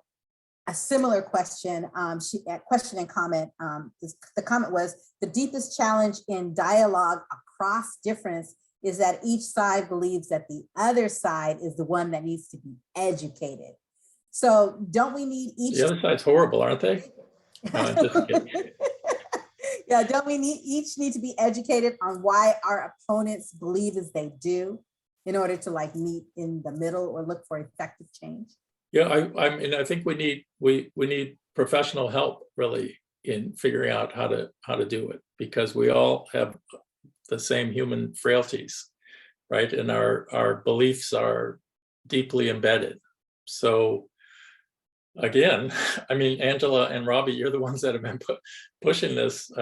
a similar question. She question and comment. The comment was, the deepest challenge in dialogue across difference is that each side believes that the other side is the one that needs to be educated. So don't we need each? The other side's horrible, aren't they? Just kidding. Yeah, don't we each need to be educated on why our opponents believe as they do in order to like meet in the middle or look for effective change? Yeah, I mean, I think we need professional help really in figuring out how to do it, because we all have the same human frailties, right? And our beliefs are deeply embedded. So again, I mean, Angela and Robbie, you're the ones that have been pushing this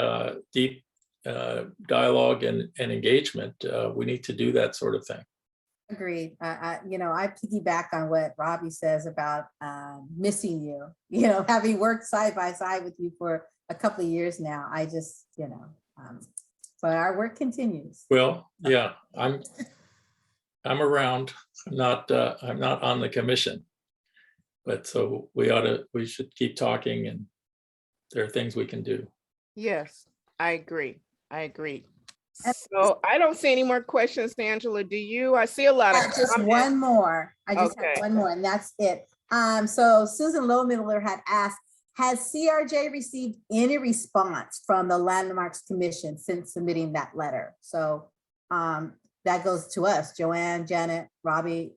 deep dialogue and engagement. We need to do that sort of thing. Agreed. You know, I piggyback on what Robbie says about missing you, you know, having worked side by side with you for a couple of years now. I just, you know, but our work continues. Well, yeah, I'm around. I'm not on the commission, but so we should keep talking, and there are things we can do. Yes, I agree. So I don't see any more questions, Angela. Do you? I see a lot of just comments. one more. I just Okay. have one more, and that's it. So Susan Lowmiller had asked, has CRJ received any response from the Landmarks Commission since submitting that letter? So that goes to us, Joanne, Janet, Robbie,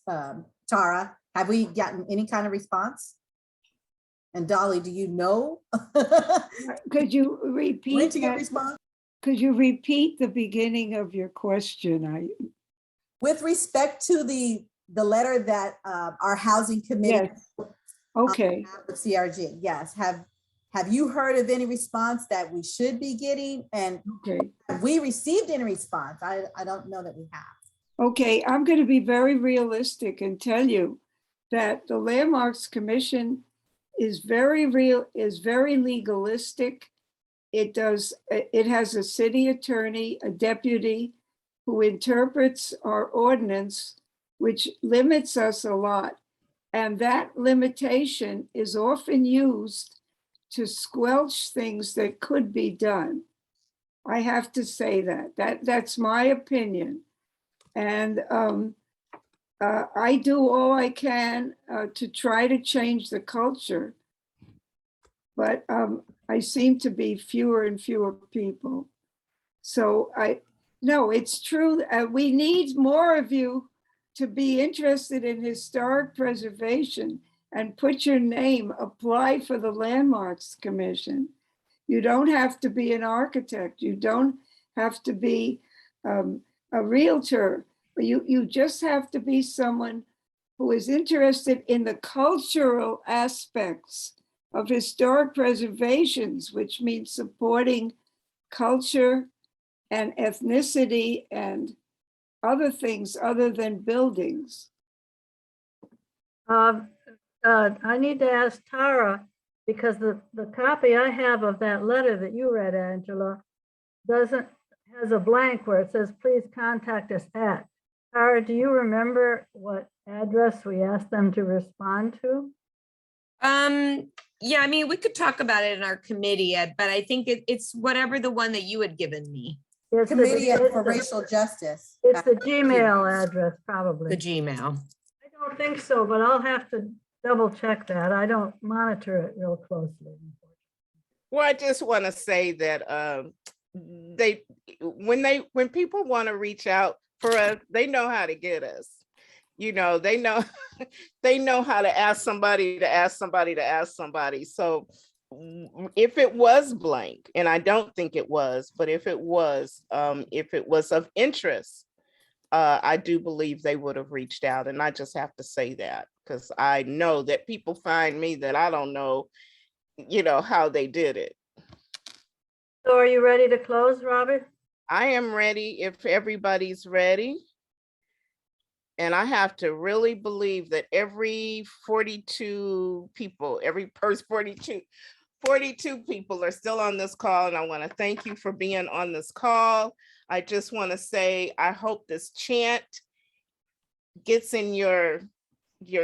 Tara. Have we gotten any kind of response? And Dolly, do you know? Could you repeat When to get that? response? Could you repeat the beginning of your question? With respect to the letter that our housing committee Yes. Okay. with CRG, yes. Have you heard of any response that we should be getting? And Okay. have we received any response? I don't know that we have. Okay, I'm going to be very realistic and tell you that the Landmarks Commission is very legalistic. It has a city attorney, a deputy, who interprets our ordinance, which limits us a lot. And that limitation is often used to squelch things that could be done. I have to say that's my opinion. And I do all I can to try to change the culture. But I seem to be fewer and fewer people. So no, it's true. We need more of you to be interested in historic preservation and put your name, apply for the Landmarks Commission. You don't have to be an architect. You don't have to be a realtor. You just have to be someone who is interested in the cultural aspects of historic preservations, which means supporting culture and ethnicity and other things other than buildings. I need to ask Tara, because the copy I have of that letter that you read, Angela, has a blank where it says, please contact us at. Tara, do you remember what address we asked them to respond to? Yeah, I mean, we could talk about it in our committee, Ed, but I think it's whatever the one that you had given me. It's the- Committee it's for the- Racial Justice. It's the Gmail address, probably. The Gmail. I don't think so, but I'll have to double check that. I don't monitor it real closely. Well, I just want to say that when people want to reach out for us, they know how to get us. You know, they know how to ask somebody to ask somebody to ask somebody. So if it was blank, and I don't think it was, but if it was of interest, I do believe they would have reached out. And I just have to say that because I know that people find me that I don't know, how they did it. So are you ready to close, Robert? I am ready if everybody's ready. And I have to really believe that every 42 people, 42 people are still on this call. And I want to thank you for being on this call. I just want to say, I hope this chant gets in your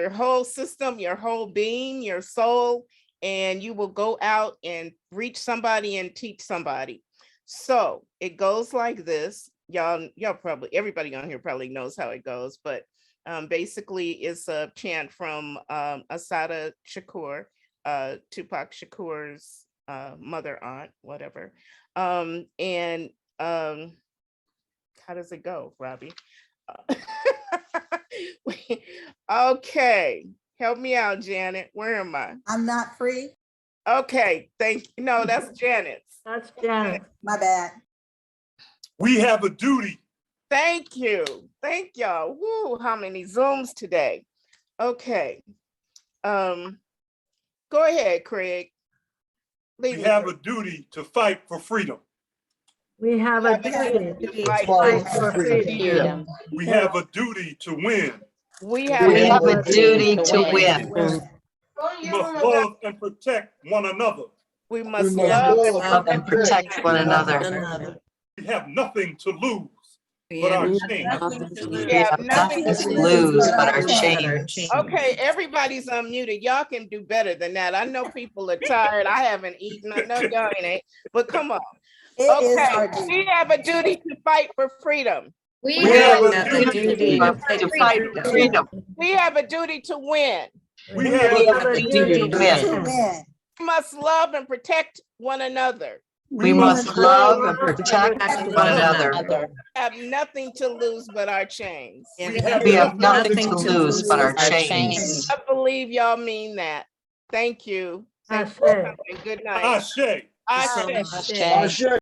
whole system, your whole being, your soul, and you will go out and reach somebody and teach somebody. So it goes like this. Y'all probably, everybody on here probably knows how it goes, but basically it's a chant from Assata Shakur, Tupac Shakur's mother, aunt, whatever. And how does it go, Robbie? Okay, help me out, Janet. Where am I? I'm not free. Okay, thank you. No, that's Janet's. That's Janet. My bad. We have a duty. Thank you. Thank y'all. Woo, how many Zooms today? Okay. Go ahead, Craig. We have a duty to fight for freedom. We have a duty to Fight fight for freedom. We have a duty to win. We We have have a duty to win. We must love and protect one another. We must Love and protect one another. We have nothing to lose but our chains. We have nothing to lose but our chains. Okay, everybody's unmuted. Y'all can do better than that. I know people are tired. I haven't eaten. I know y'all ain't, but come on. It is our Okay, duty. we have a duty to fight for freedom. We We have a have duty To fight for freedom. We have a duty to win. We have We a have a duty to win. To win. We must love and protect one another. We must love and protect one another. Have nothing to lose but our chains. We have We have nothing to lose but our chains. I believe y'all mean that. Thank you. Thank you. Ashe. Good night. Ashe. Ashe. Ashe.